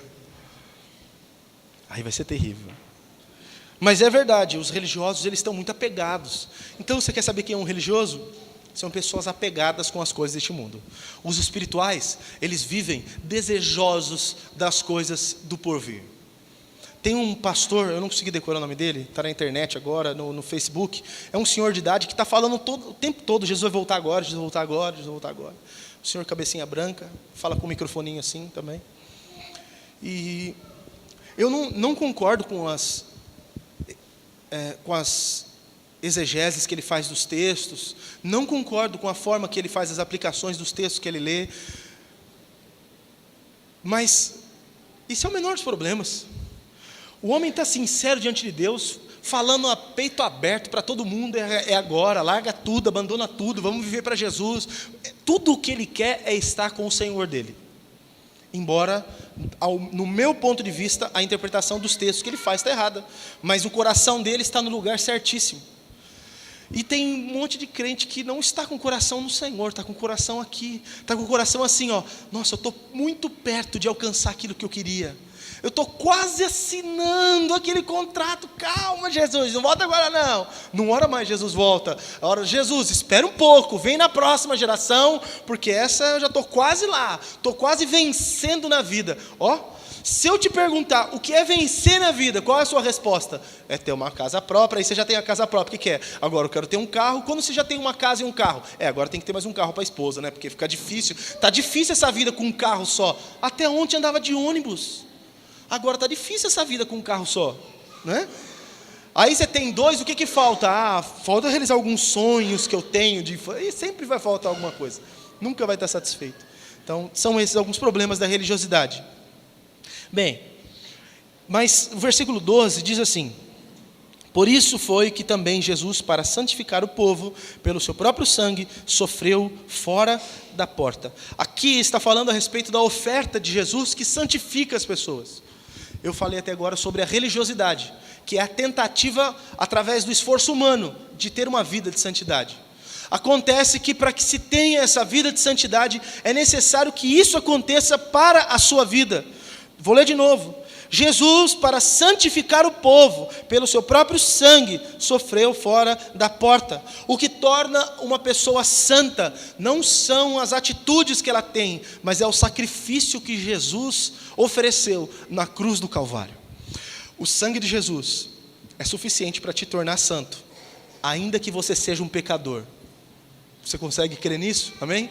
Ai, vai ser terrível. Mas é verdade, os religiosos, eles estão muito apegados. Então, você quer saber quem é um religioso? São pessoas apegadas com as coisas deste mundo. Os espirituais, eles vivem desejosos das coisas do porvir. Tem um pastor, eu não consegui decorar o nome dele, está na internet agora, no Facebook. É um senhor de idade que está falando o tempo todo: Jesus vai voltar agora, Jesus vai voltar agora, Jesus vai voltar agora. O senhor cabecinha branca, fala com o microfoninho assim também. E eu não concordo com as exegeses que ele faz dos textos, não concordo com a forma que ele faz as aplicações dos textos que ele lê, mas isso é o menor dos problemas. O homem está sincero diante de Deus, falando a peito aberto para todo mundo: é agora, larga tudo, abandona tudo, vamos viver para Jesus. Tudo o que ele quer é estar com o Senhor dele. Embora, no meu ponto de vista, a interpretação dos textos que ele faz está errada, mas o coração dele está no lugar certíssimo. E tem um monte de crente que não está com o coração no Senhor, está com o coração aqui, está com o coração assim, ó: nossa, eu estou muito perto de alcançar aquilo que eu queria, eu estou quase assinando aquele contrato. Calma, Jesus, não volta agora não. Não ora mais, Jesus volta. Ora, Jesus, espera um pouco, vem na próxima geração, porque essa eu já estou quase lá, estou quase vencendo na vida. Ó, se eu te perguntar o que é vencer na vida, qual é a sua resposta? É ter uma casa própria. Aí você já tem a casa própria, o que é? Agora eu quero ter um carro. Quando você já tem uma casa e um carro? Agora tem que ter mais um carro para a esposa, né? Porque fica difícil, está difícil essa vida com um carro só. Até ontem andava de ônibus, agora está difícil essa vida com um carro só, né? Aí você tem dois, o que falta? Falta realizar alguns sonhos que eu tenho, e sempre vai faltar alguma coisa, nunca vai estar satisfeito. Então, são esses alguns problemas da religiosidade. Bem, mas o versículo 12 diz assim: por isso foi que também Jesus, para santificar o povo, pelo seu próprio sangue, sofreu fora da porta. Aqui está falando a respeito da oferta de Jesus que santifica as pessoas. Eu falei até agora sobre a religiosidade, que é a tentativa, através do esforço humano, de ter uma vida de santidade. Acontece que para que se tenha essa vida de santidade, é necessário que isso aconteça para a sua vida. Vou ler de novo. Jesus, para santificar o povo, pelo seu próprio sangue, sofreu fora da porta. O que torna uma pessoa santa não são as atitudes que ela tem, mas é o sacrifício que Jesus ofereceu na cruz do Calvário. O sangue de Jesus é suficiente para te tornar santo, ainda que você seja um pecador. Você consegue crer nisso? Amém?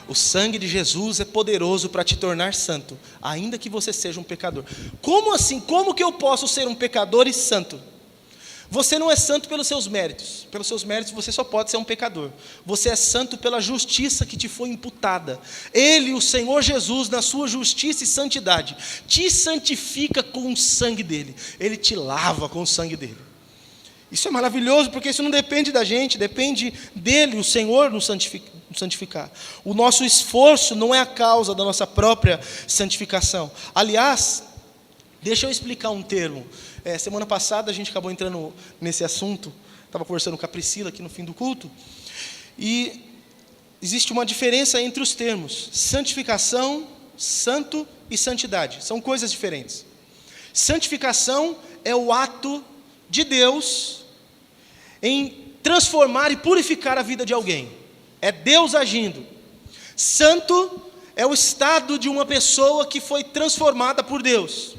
O sangue de Jesus é poderoso para te tornar santo, ainda que você seja um pecador. Como assim? Como que eu posso ser um pecador e santo? Você não é santo pelos seus méritos. Pelos seus méritos você só pode ser um pecador. Você é santo pela justiça que te foi imputada. Ele, o Senhor Jesus, na sua justiça e santidade, te santifica com o sangue dele. Ele te lava com o sangue dele. Isso é maravilhoso, porque isso não depende da gente, depende dele, o Senhor nos santificar. O nosso esforço não é a causa da nossa própria santificação. Aliás, deixa eu explicar um termo. Semana passada a gente acabou entrando nesse assunto, estava conversando com a Priscila aqui no fim do culto, e existe uma diferença entre os termos santificação, santo e santidade, são coisas diferentes. Santificação é o ato de Deus em transformar e purificar a vida de alguém, é Deus agindo. Santo é o estado de uma pessoa que foi transformada por Deus.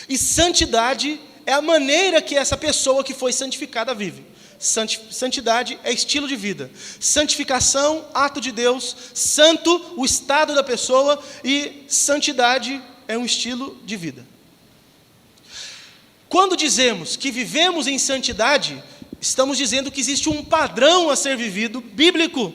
E santidade é a maneira que essa pessoa que foi santificada vive. Santidade é estilo de vida. Santificação, ato de Deus. Santo, o estado da pessoa. E santidade é um estilo de vida. Quando dizemos que vivemos em santidade, estamos dizendo que existe um padrão a ser vivido bíblico.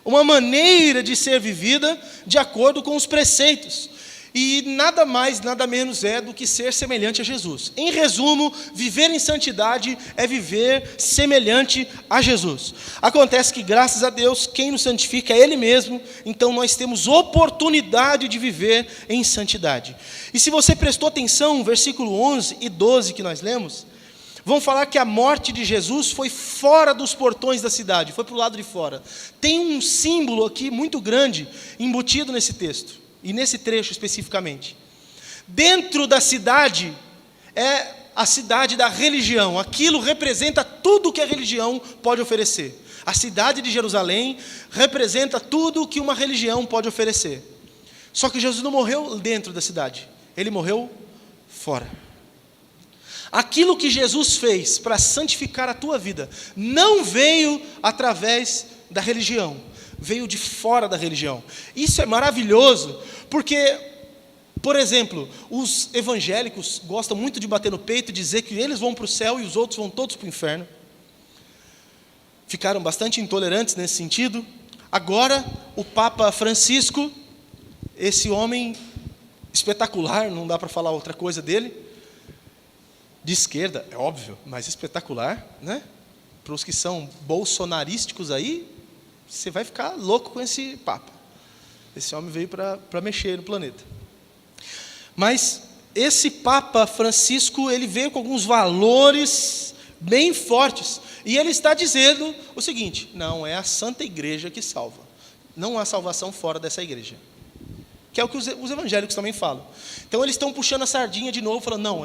Uma maneira de ser vivida de acordo com os preceitos. E nada mais, nada menos é do que ser semelhante a Jesus. Em resumo, viver em santidade é viver semelhante a Jesus. Acontece que, graças a Deus, quem nos santifica é Ele mesmo, então nós temos oportunidade de viver em santidade. E se você prestou atenção, versículo 11 e 12 que nós lemos, vão falar que a morte de Jesus foi fora dos portões da cidade, foi para o lado de fora. Tem um símbolo aqui muito grande embutido nesse texto. E nesse trecho especificamente, dentro da cidade, é a cidade da religião, aquilo representa tudo que a religião pode oferecer. A cidade de Jerusalém representa tudo que uma religião pode oferecer. Só que Jesus não morreu dentro da cidade, Ele morreu fora. Aquilo que Jesus fez para santificar a tua vida, não veio através da religião, veio de fora da religião. Isso é maravilhoso, porque, por exemplo, os evangélicos gostam muito de bater no peito e dizer que eles vão para o céu e os outros vão todos para o inferno. Ficaram bastante intolerantes nesse sentido. Agora, o Papa Francisco, esse homem espetacular, não dá para falar outra coisa dele, de esquerda, é óbvio, mas espetacular, né? Para os que são bolsonarísticos aí, você vai ficar louco com esse Papa. Esse homem veio para mexer no planeta. Mas esse Papa Francisco, ele veio com alguns valores bem fortes. E ele está dizendo o seguinte: não é a Santa Igreja que salva. Não há salvação fora dessa igreja. Que é o que os evangélicos também falam. Então eles estão puxando a sardinha de novo, falando, não,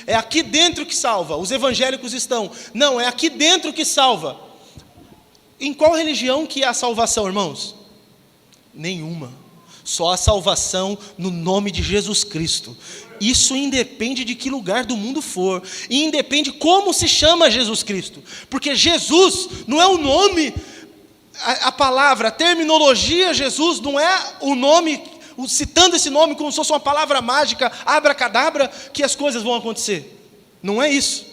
é aqui dentro que salva. Os evangélicos estão, não, é aqui dentro que salva. Em qual religião que há salvação, irmãos? Nenhuma. Só há salvação no nome de Jesus Cristo. Isso independe de que lugar do mundo for. E independe como se chama Jesus Cristo. Porque Jesus não é o nome, a palavra, a terminologia Jesus não é o nome, citando esse nome como se fosse uma palavra mágica, abracadabra, que as coisas vão acontecer. Não é isso.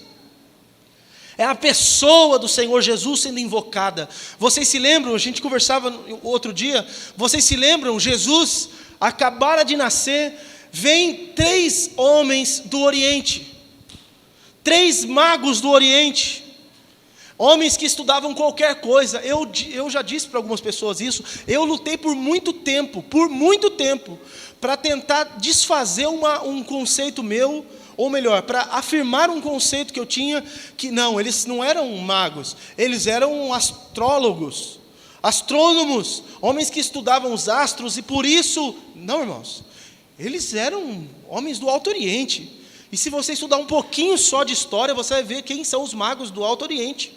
É a pessoa do Senhor Jesus sendo invocada. Vocês se lembram, a gente conversava outro dia, vocês se lembram, Jesus acabara de nascer, vem 3 homens do Oriente, 3 magos do Oriente, homens que estudavam qualquer coisa. Eu já disse para algumas pessoas isso, eu lutei por muito tempo, para tentar desfazer um conceito meu, ou melhor, para afirmar um conceito que eu tinha, que não, eles não eram magos, eles eram astrólogos, astrônomos, homens que estudavam os astros, e por isso, não, irmãos, eles eram homens do Alto Oriente. E se você estudar um pouquinho só de história, você vai ver quem são os magos do Alto Oriente,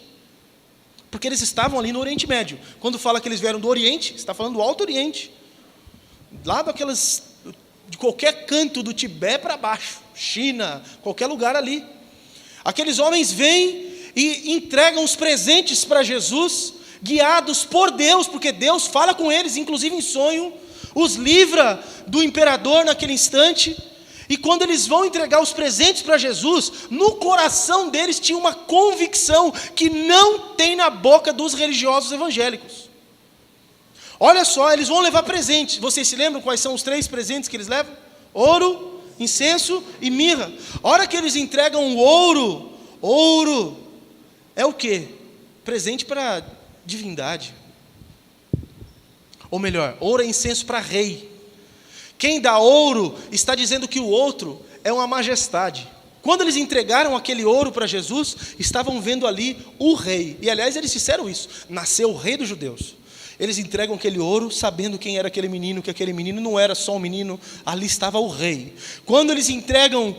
porque eles estavam ali no Oriente Médio. Quando fala que eles vieram do Oriente, está falando do Alto Oriente, lá de qualquer canto do Tibete para baixo, China, qualquer lugar ali. Aqueles homens vêm e entregam os presentes para Jesus, guiados por Deus, porque Deus fala com eles, inclusive em sonho, os livra do imperador naquele instante, E quando eles vão entregar os presentes para Jesus, no coração deles tinha uma convicção que não tem na boca dos religiosos evangélicos. Olha só, eles vão levar presentes. Vocês se lembram quais são os 3 presentes que eles levam? Ouro, incenso e mirra. A hora que eles entregam o ouro é o quê? Presente para divindade. Ou melhor, ouro é incenso para rei. Quem dá ouro está dizendo que o outro é uma majestade. Quando eles entregaram aquele ouro para Jesus, estavam vendo ali o rei. E aliás, eles disseram isso: nasceu o rei dos judeus. Eles entregam aquele ouro sabendo quem era aquele menino, que aquele menino não era só um menino, ali estava o rei. Quando eles entregam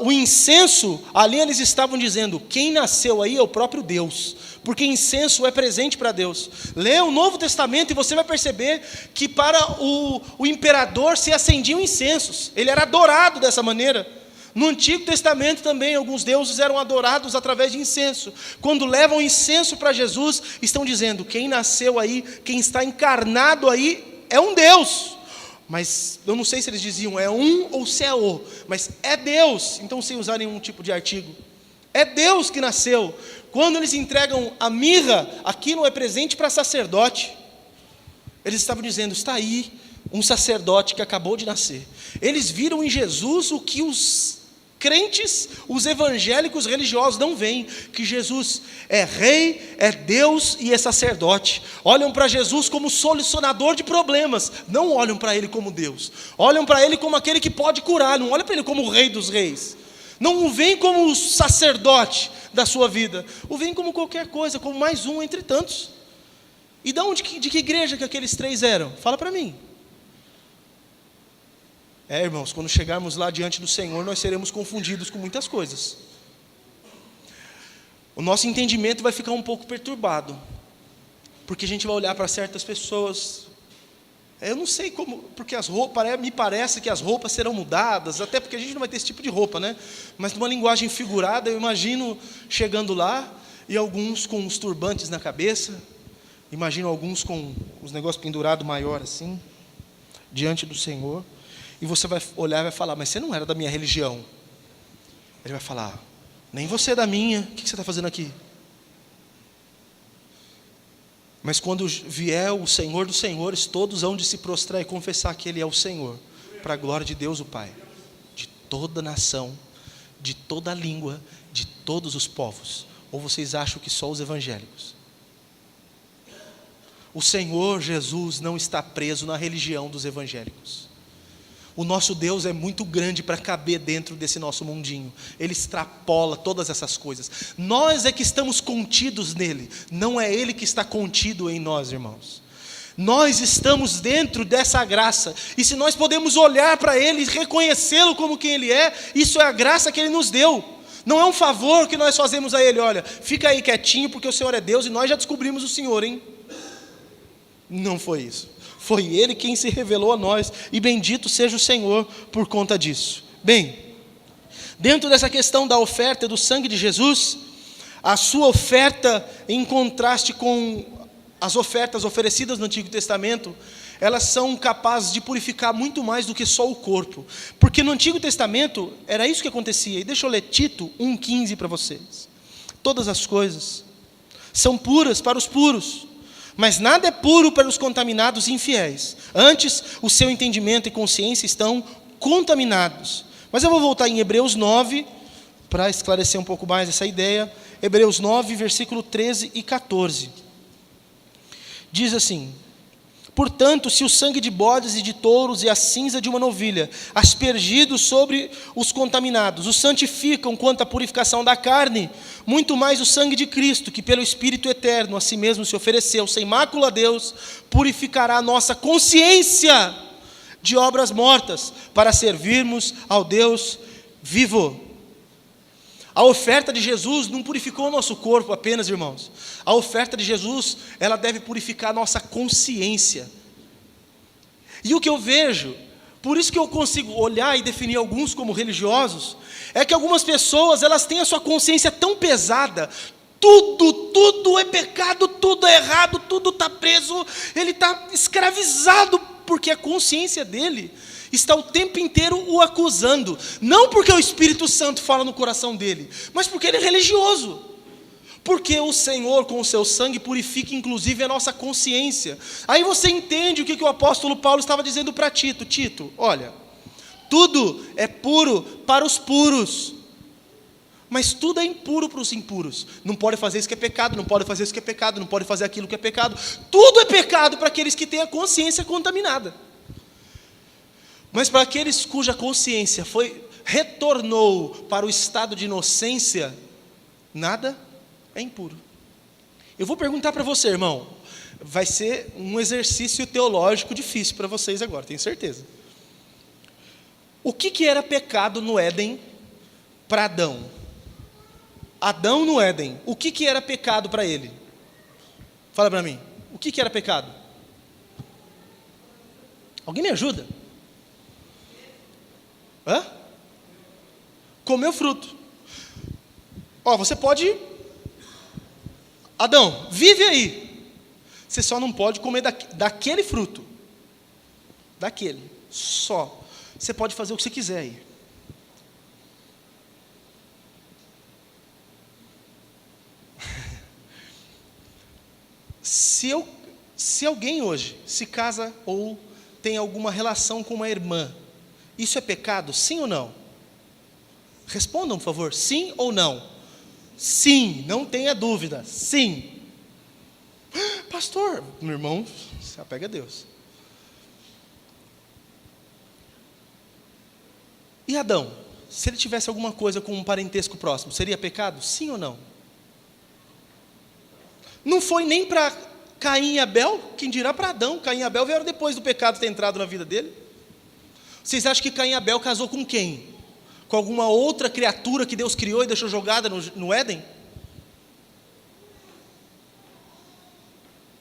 o incenso, ali eles estavam dizendo: quem nasceu aí é o próprio Deus, porque incenso é presente para Deus. Lê o Novo Testamento e você vai perceber que para o imperador se acendiam incensos, ele era adorado dessa maneira. No Antigo Testamento também, alguns deuses eram adorados através de incenso. Quando levam incenso para Jesus, estão dizendo: quem nasceu aí, quem está encarnado aí, é um Deus. Mas eu não sei se eles diziam é um ou se é o, mas é Deus. Então, sem usar nenhum tipo de artigo, é Deus que nasceu. Quando eles entregam a mirra, aquilo é presente para sacerdote. Eles estavam dizendo: está aí um sacerdote que acabou de nascer. Eles viram em Jesus o que os crentes, os evangélicos religiosos não veem, que Jesus é rei, é Deus e é sacerdote. Olham para Jesus como solucionador de problemas, não olham para Ele como Deus. Olham para Ele como aquele que pode curar, não olham para Ele como o rei dos reis. Não o veem como o sacerdote da sua vida, o veem como qualquer coisa, como mais um entre tantos. E de que igreja que aqueles 3 eram? Fala para mim. Irmãos, quando chegarmos lá diante do Senhor, nós seremos confundidos com muitas coisas. O nosso entendimento vai ficar um pouco perturbado, porque a gente vai olhar para certas pessoas. Eu não sei como, porque as roupas, me parece que as roupas serão mudadas, até porque a gente não vai ter esse tipo de roupa, né? Mas numa linguagem figurada, eu imagino chegando lá, e alguns com os turbantes na cabeça, imagino alguns com os negócios pendurados maior assim, diante do Senhor. E você vai olhar e vai falar: mas você não era da minha religião. Ele vai falar: nem você é da minha, o que você está fazendo aqui? Mas quando vier o Senhor dos Senhores, todos hão de se prostrar e confessar que Ele é o Senhor, para a glória de Deus o Pai, de toda nação, de toda língua, de todos os povos. Ou vocês acham que só os evangélicos? O Senhor Jesus não está preso na religião dos evangélicos. O nosso Deus é muito grande para caber dentro desse nosso mundinho. Ele extrapola todas essas coisas. Nós é que estamos contidos nele, não é Ele que está contido em nós, irmãos. Nós estamos dentro dessa graça, e se nós podemos olhar para Ele e reconhecê-lo como quem Ele é, isso é a graça que Ele nos deu. Não é um favor que nós fazemos a Ele: olha, fica aí quietinho porque o Senhor é Deus e nós já descobrimos o Senhor, hein? Não foi isso. Foi Ele quem se revelou a nós, e bendito seja o Senhor por conta disso. Bem, dentro dessa questão da oferta do sangue de Jesus, a sua oferta, em contraste com as ofertas oferecidas no Antigo Testamento, elas são capazes de purificar muito mais do que só o corpo. Porque no Antigo Testamento era isso que acontecia. E deixa eu ler Tito 1,15 para vocês. Todas as coisas são puras para os puros, mas nada é puro para os contaminados e infiéis. Antes, o seu entendimento e consciência estão contaminados. Mas eu vou voltar em Hebreus 9, para esclarecer um pouco mais essa ideia. Hebreus 9, versículo 13 e 14. Diz assim: portanto, se o sangue de bodes e de touros e a cinza de uma novilha, aspergidos sobre os contaminados, os santificam quanto à purificação da carne, muito mais o sangue de Cristo, que pelo Espírito eterno a si mesmo se ofereceu, sem mácula a Deus, purificará a nossa consciência de obras mortas, para servirmos ao Deus vivo. A oferta de Jesus não purificou o nosso corpo apenas, irmãos. A oferta de Jesus, ela deve purificar a nossa consciência. E o que eu vejo, por isso que eu consigo olhar e definir alguns como religiosos, é que algumas pessoas, elas têm a sua consciência tão pesada, tudo é pecado, tudo é errado, tudo está preso, ele está escravizado, porque a consciência dele está o tempo inteiro o acusando, não porque o Espírito Santo fala no coração dele, mas porque ele é religioso. Porque o Senhor, com o seu sangue, purifica inclusive a nossa consciência. Aí você entende o que o apóstolo Paulo estava dizendo para Tito. Tito, olha, tudo é puro para os puros, mas tudo é impuro para os impuros. Não pode fazer isso que é pecado, não pode fazer isso que é pecado, não pode fazer aquilo que é pecado. Tudo é pecado para aqueles que têm a consciência contaminada. Mas para aqueles cuja consciência retornou para o estado de inocência, nada é impuro. Eu vou perguntar para você, irmão, vai ser um exercício teológico difícil para vocês agora, tenho certeza. O que era pecado no Éden para Adão? Adão no Éden, o que era pecado para ele? Fala para mim, o que era pecado? Alguém me ajuda? Comer o fruto. Você pode... Adão, vive aí. Você só não pode comer daquele fruto. Daquele. Só. Você pode fazer o que você quiser aí. Se alguém hoje se casa ou tem alguma relação com uma irmã, isso é pecado, sim ou não? Respondam, por favor, sim ou não? Sim, não tenha dúvida, sim. Pastor, meu irmão, se apega a Deus. E Adão, se ele tivesse alguma coisa com um parentesco próximo, seria pecado, sim ou não? Não foi nem para Caim e Abel, quem dirá para Adão. Caim e Abel vieram depois do pecado ter entrado na vida dele. Vocês acham que Caim e Abel casou com quem? Com alguma outra criatura que Deus criou e deixou jogada no Éden?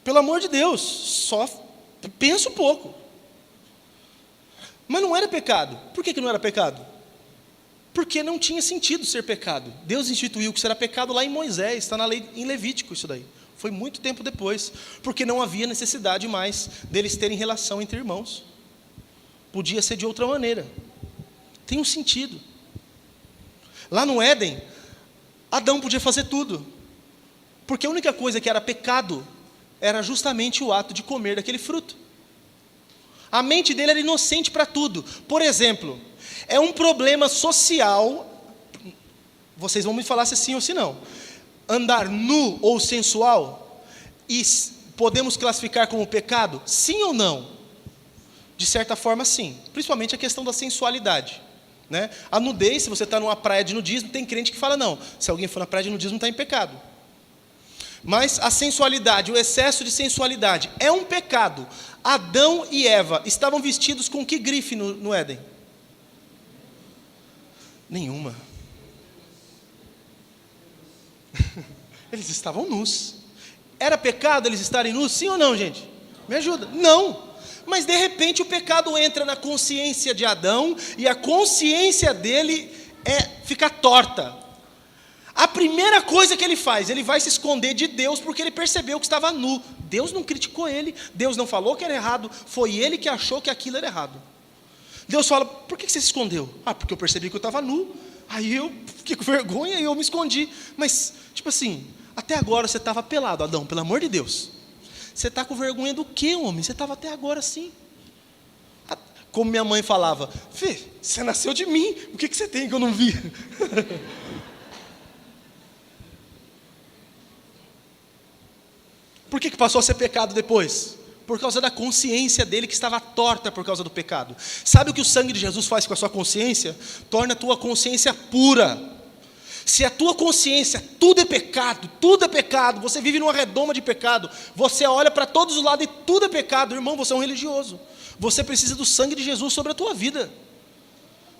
Pelo amor de Deus, só pensa um pouco. Mas não era pecado. Por que não era pecado? Porque não tinha sentido ser pecado. Deus instituiu que será pecado lá em Moisés, está na lei, em Levítico isso daí. Foi muito tempo depois, porque não havia necessidade mais deles terem relação entre irmãos. Podia ser de outra maneira. Tem um sentido. Lá no Éden, Adão podia fazer tudo, porque a única coisa que era pecado era justamente o ato de comer daquele fruto. A mente dele era inocente para tudo. Por exemplo, é um problema social, vocês vão me falar se sim ou se não, andar nu ou sensual, e podemos classificar como pecado? Sim ou não? De certa forma sim, principalmente a questão da sensualidade, né? A nudez, se você está numa praia de nudismo, tem crente que fala não, se alguém for na praia de nudismo está em pecado. Mas a sensualidade, o excesso de sensualidade é um pecado. Adão e Eva estavam vestidos com que grife no Éden? Nenhuma. Eles estavam nus. Era pecado eles estarem nus? Sim ou não, gente? Me ajuda. Não. Mas de repente o pecado entra na consciência de Adão e a consciência dele fica torta. A primeira coisa que ele faz, ele vai se esconder de Deus porque ele percebeu que estava nu. Deus não criticou ele, Deus não falou que era errado, foi ele que achou que aquilo era errado. Deus fala, por que você se escondeu? Porque eu percebi que eu estava nu, aí eu fiquei com vergonha e eu me escondi. Mas, tipo assim, até agora você estava pelado, Adão, pelo amor de Deus. Você está com vergonha do quê, homem? Você estava até agora assim. Como minha mãe falava, Fê, você nasceu de mim, o que você tem que eu não vi? Por que passou a ser pecado depois? Por causa da consciência dele que estava torta por causa do pecado. Sabe o que o sangue de Jesus faz com a sua consciência? Torna a tua consciência pura. Se a tua consciência, tudo é pecado, você vive numa redoma de pecado, você olha para todos os lados e tudo é pecado, irmão, você é um religioso. Você precisa do sangue de Jesus sobre a tua vida.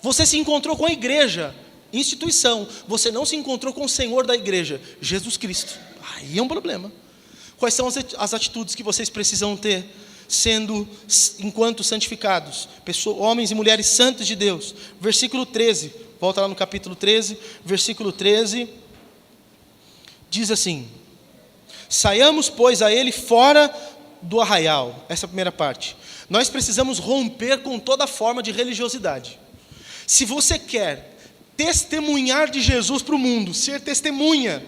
Você se encontrou com a igreja, instituição, você não se encontrou com o Senhor da igreja, Jesus Cristo. Aí é um problema. Quais são as atitudes que vocês precisam ter, enquanto santificados? Homens e mulheres santos de Deus. Versículo 13, volta lá no capítulo 13, versículo 13, diz assim: saiamos, pois, a ele fora do arraial, essa é a primeira parte, Nós precisamos romper com toda forma de religiosidade. Se você quer testemunhar de Jesus para o mundo, ser testemunha,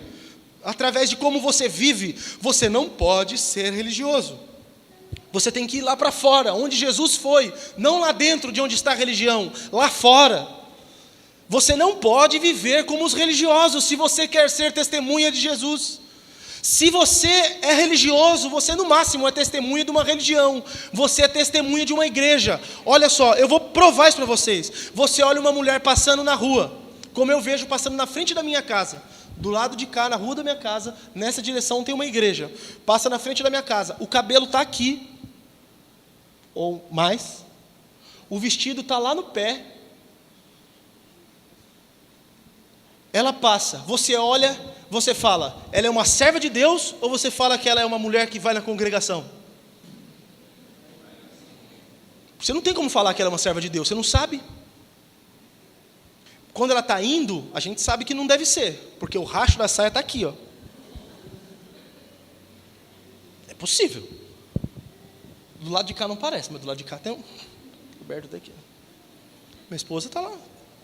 através de como você vive, você não pode ser religioso. Você tem que ir lá para fora, onde Jesus foi, não lá dentro de onde está a religião, lá fora. Você não pode viver como os religiosos, se você quer ser testemunha de Jesus. Se você é religioso, você no máximo é testemunha de uma religião, você é testemunha de uma igreja. Olha só, eu vou provar isso para vocês. Você olha uma mulher passando na rua, como eu vejo passando na frente da minha casa, do lado de cá, na rua da minha casa, nessa direção tem uma igreja, passa na frente da minha casa, o cabelo está aqui, ou mais, o vestido está lá no pé, ela passa, você olha, você fala, ela é uma serva de Deus, ou você fala que ela é uma mulher que vai na congregação? Você não tem como falar que ela é uma serva de Deus, você não sabe. Quando ela está indo, a gente sabe que não deve ser, porque o racho da saia está aqui, ó. É possível. Do lado de cá não parece, mas do lado de cá tem um coberto daqui. Minha esposa está lá,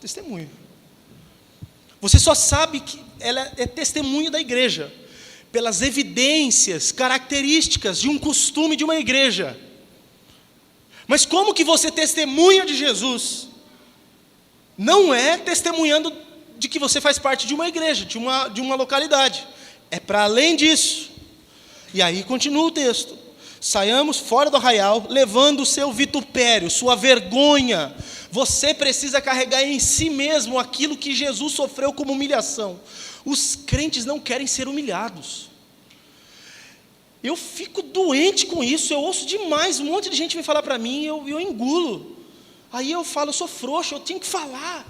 testemunha. Você só sabe que ela é testemunha da igreja pelas evidências, características de um costume de uma igreja. Mas como que você testemunha de Jesus? Não é testemunhando de que você faz parte de uma igreja, de uma localidade. É para além disso. E aí continua o texto. Saiamos fora do arraial, levando o seu vitupério, sua vergonha. Você precisa carregar em si mesmo aquilo que Jesus sofreu como humilhação. Os crentes não querem ser humilhados. Eu fico doente com isso, eu ouço demais, um monte de gente vem falar para mim, eu engulo. Aí eu falo, eu sou frouxo, eu tinha que falar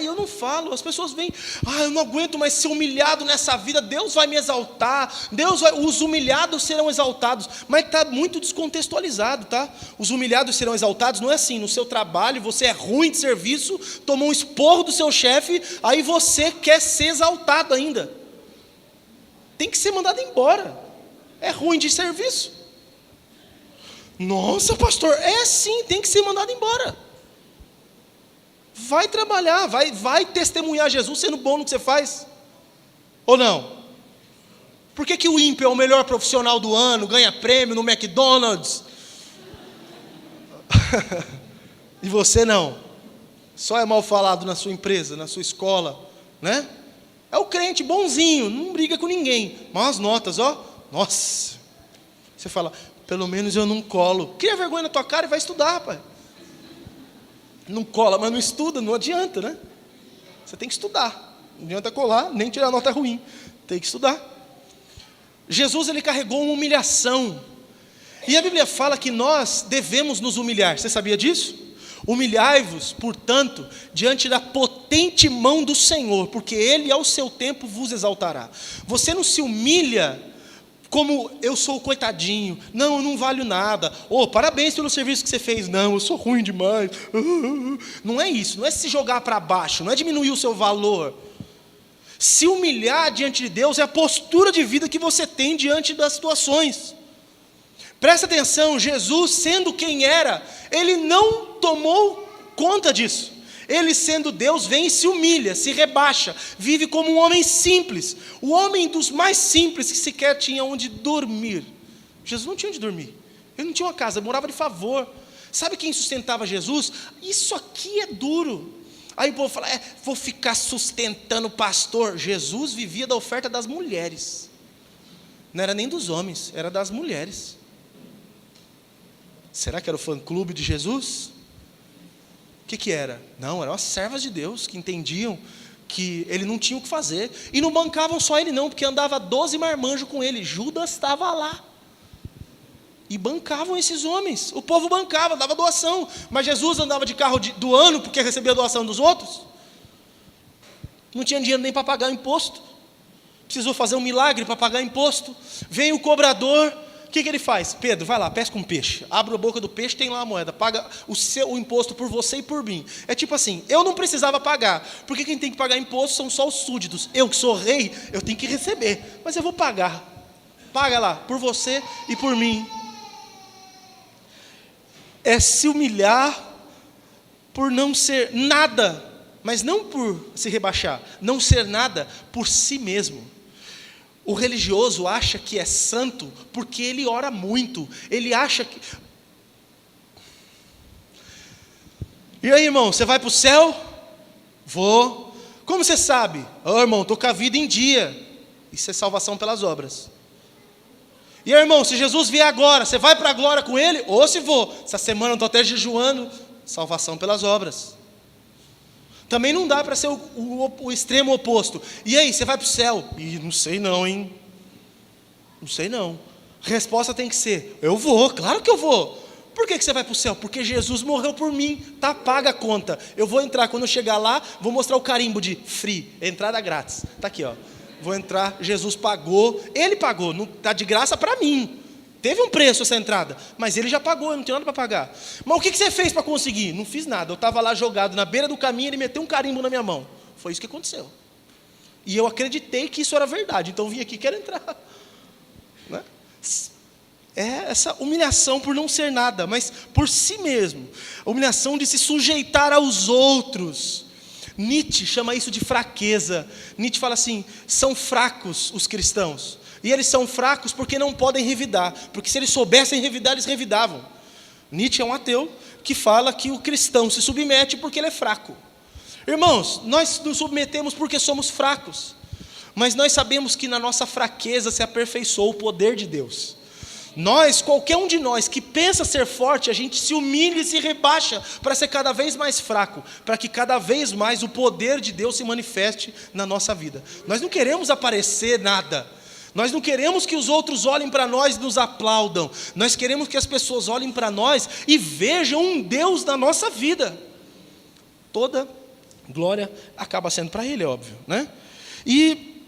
e eu não falo. As pessoas vêm, eu não aguento mais ser humilhado nessa vida, Deus vai me exaltar, os humilhados serão exaltados, mas está muito descontextualizado, tá? Os humilhados serão exaltados, não é assim, no seu trabalho, você é ruim de serviço, tomou um esporro do seu chefe, aí você quer ser exaltado ainda, tem que ser mandado embora, é ruim de serviço. Nossa, pastor, é sim, tem que ser mandado embora. Vai trabalhar, vai testemunhar Jesus sendo bom no que você faz. Ou não? Por que o ímpio é o melhor profissional do ano, ganha prêmio no McDonald's? E você não? Só é mal falado na sua empresa, na sua escola, né? É o crente bonzinho, não briga com ninguém. Mas as notas, ó, nossa. Você fala, pelo menos eu não colo. Cria vergonha na tua cara e vai estudar, rapaz. Não cola, mas não estuda, não adianta, né? Você tem que estudar. Não adianta colar, nem tirar nota ruim. Tem que estudar. Jesus, ele carregou uma humilhação. E a Bíblia fala que nós devemos nos humilhar. Você sabia disso? Humilhai-vos, portanto, diante da potente mão do Senhor, porque Ele ao seu tempo vos exaltará. Você não se humilha como eu sou o coitadinho, não, eu não valho nada, parabéns pelo serviço que você fez, não, eu sou ruim demais, não é isso, não é se jogar para baixo, não é diminuir o seu valor. Se humilhar diante de Deus é a postura de vida que você tem diante das situações. Presta atenção, Jesus, sendo quem era, ele não tomou conta disso. Ele, sendo Deus, vem e se humilha, se rebaixa, vive como um homem simples, o homem dos mais simples que sequer tinha onde dormir. Jesus não tinha onde dormir, ele não tinha uma casa, morava de favor. Sabe quem sustentava Jesus? Isso aqui é duro. Aí o povo fala, vou ficar sustentando o pastor. Jesus vivia da oferta das mulheres, não era nem dos homens, era das mulheres. Será que era o fã-clube de Jesus? O que era? Não, eram as servas de Deus que entendiam que ele não tinha o que fazer. E não bancavam só ele não, porque andava 12 marmanjos com ele. Judas estava lá. E bancavam esses homens. O povo bancava, dava doação. Mas Jesus andava de carro do ano porque recebia a doação dos outros. Não tinha dinheiro nem para pagar imposto. Precisou fazer um milagre para pagar imposto. Vem o cobrador. O que ele faz? Pedro, vai lá, pesca um peixe. Abre a boca do peixe, tem lá a moeda. Paga o imposto por você e por mim. É tipo assim, eu não precisava pagar. Porque quem tem que pagar imposto são só os súditos. Eu que sou rei, eu tenho que receber. Mas eu vou pagar. Paga lá, por você e por mim. é se humilhar por não ser nada, mas não por se rebaixar, não ser nada por si mesmo. O religioso acha que é santo porque ele ora muito, ele acha que... E aí, irmão, você vai para o céu? Vou. Como você sabe? Irmão, estou com a vida em dia. Isso é salvação pelas obras. E aí, irmão, se Jesus vier agora, você vai para a glória com Ele? Ou se vou, essa semana eu estou até jejuando. Salvação pelas obras. Também não dá para ser o extremo oposto. E aí, você vai para o céu? Não sei não, hein? Não sei não. A resposta tem que ser, eu vou, claro que eu vou. Por que você vai para o céu? Porque Jesus morreu por mim, tá paga a conta. Eu vou entrar, quando eu chegar lá, vou mostrar o carimbo de free, entrada grátis. Está aqui, ó. Vou entrar, Jesus pagou, Ele pagou, não está de graça para mim. Teve um preço essa entrada, mas Ele já pagou, eu não tenho nada para pagar. Mas o que você fez para conseguir? Não fiz nada, eu estava lá jogado na beira do caminho, Ele meteu um carimbo na minha mão. Foi isso que aconteceu. E eu acreditei que isso era verdade, então eu vim aqui e quero entrar. Né? É essa humilhação por não ser nada, mas por si mesmo. A humilhação de se sujeitar aos outros. Nietzsche chama isso de fraqueza. Nietzsche fala assim, são fracos os cristãos. E eles são fracos porque não podem revidar. Porque se eles soubessem revidar, eles revidavam. Nietzsche é um ateu que fala que o cristão se submete porque ele é fraco. Irmãos, nós nos submetemos porque somos fracos. Mas nós sabemos que na nossa fraqueza se aperfeiçoou o poder de Deus. Qualquer um de nós que pensa ser forte, a gente se humilha e se rebaixa para ser cada vez mais fraco, para que cada vez mais o poder de Deus se manifeste na nossa vida. Nós não queremos aparecer nada. Nós não queremos que os outros olhem para nós e nos aplaudam. Nós queremos que as pessoas olhem para nós e vejam um Deus na nossa vida. Toda glória acaba sendo para Ele, é óbvio, né? E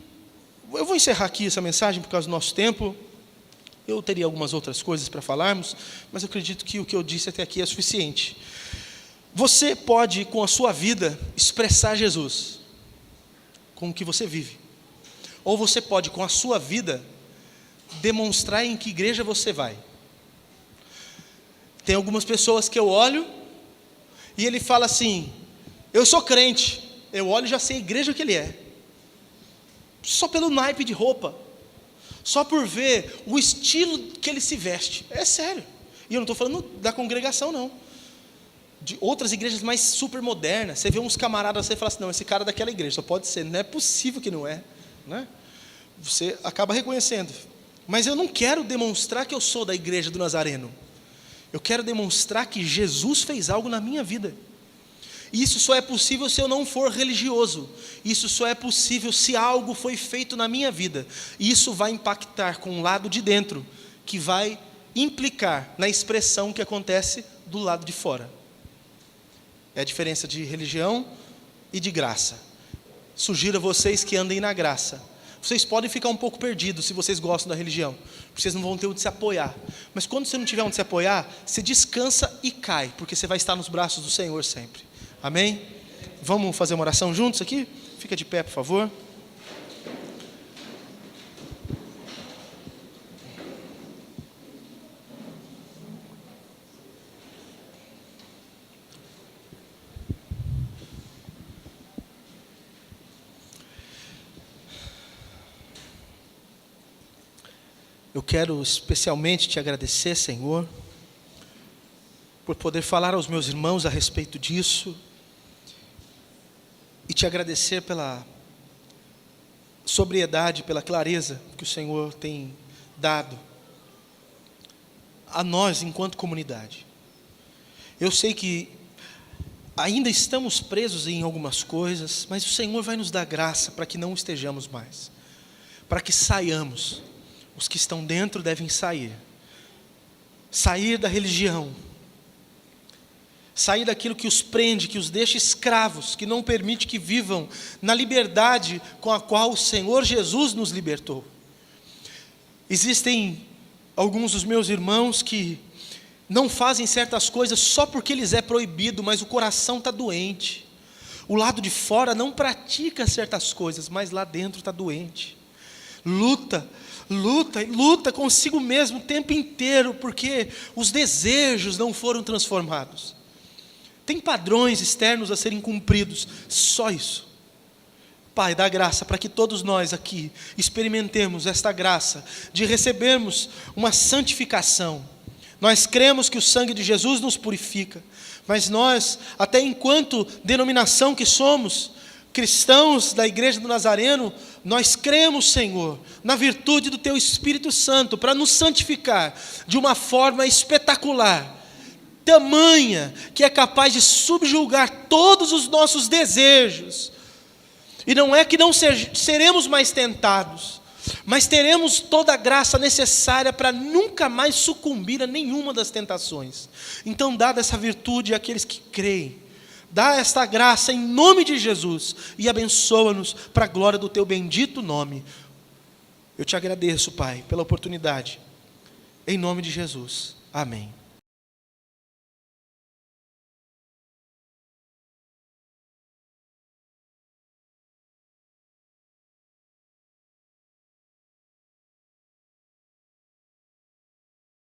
eu vou encerrar aqui essa mensagem por causa do nosso tempo. Eu teria algumas outras coisas para falarmos, mas eu acredito que o que eu disse até aqui é suficiente. Você pode, com a sua vida, expressar Jesus com o que você vive. Ou você pode, com a sua vida, demonstrar em que igreja você vai. Tem algumas pessoas que eu olho e ele fala assim, eu sou crente. Eu olho e já sei a igreja que ele é. Só pelo naipe de roupa. Só por ver o estilo que ele se veste. É sério. E eu não estou falando da congregação, não. De outras igrejas mais super modernas. Você vê uns camaradas, você fala assim, não, esse cara é daquela igreja, só pode ser. Não é possível que não é. Né? Você acaba reconhecendo. Mas eu não quero demonstrar que eu sou da igreja do Nazareno. Eu quero demonstrar que Jesus fez algo na minha vida. Isso só é possível se eu não for religioso. Isso só é possível se algo foi feito na minha vida. Isso vai impactar com o lado de dentro, que vai implicar na expressão que acontece do lado de fora. É a diferença de religião e de graça. Sugiro a vocês que andem na graça. Vocês podem ficar um pouco perdidos se vocês gostam da religião, porque vocês não vão ter onde se apoiar. Mas quando você não tiver onde se apoiar, você descansa e cai, porque você vai estar nos braços do Senhor sempre. Amém? Vamos fazer uma oração juntos aqui? Fica de pé, por favor. Eu quero especialmente te agradecer, Senhor, por poder falar aos meus irmãos a respeito disso e te agradecer pela sobriedade, pela clareza que o Senhor tem dado a nós enquanto comunidade. Eu sei que ainda estamos presos em algumas coisas, mas o Senhor vai nos dar graça para que não estejamos mais, para que saiamos. Os que estão dentro devem sair da religião, sair daquilo que os prende, que os deixa escravos, que não permite que vivam na liberdade com a qual o Senhor Jesus nos libertou. Existem alguns dos meus irmãos que não fazem certas coisas só porque lhes é proibido, mas o coração está doente. O lado de fora não pratica certas coisas, mas lá dentro está doente. Luta, luta e luta consigo mesmo o tempo inteiro, porque os desejos não foram transformados. Tem padrões externos a serem cumpridos, só isso. Pai, dá graça para que todos nós aqui experimentemos esta graça de recebermos uma santificação. Nós cremos que o sangue de Jesus nos purifica, mas nós, até enquanto denominação que somos, cristãos da Igreja do Nazareno, nós cremos, Senhor, na virtude do Teu Espírito Santo, para nos santificar de uma forma espetacular, tamanha, que é capaz de subjugar todos os nossos desejos. E não é que não seremos mais tentados, mas teremos toda a graça necessária para nunca mais sucumbir a nenhuma das tentações. Então dá essa virtude àqueles que creem, dá esta graça em nome de Jesus, e abençoa-nos para a glória do Teu bendito nome. Eu te agradeço, Pai, pela oportunidade, em nome de Jesus, amém.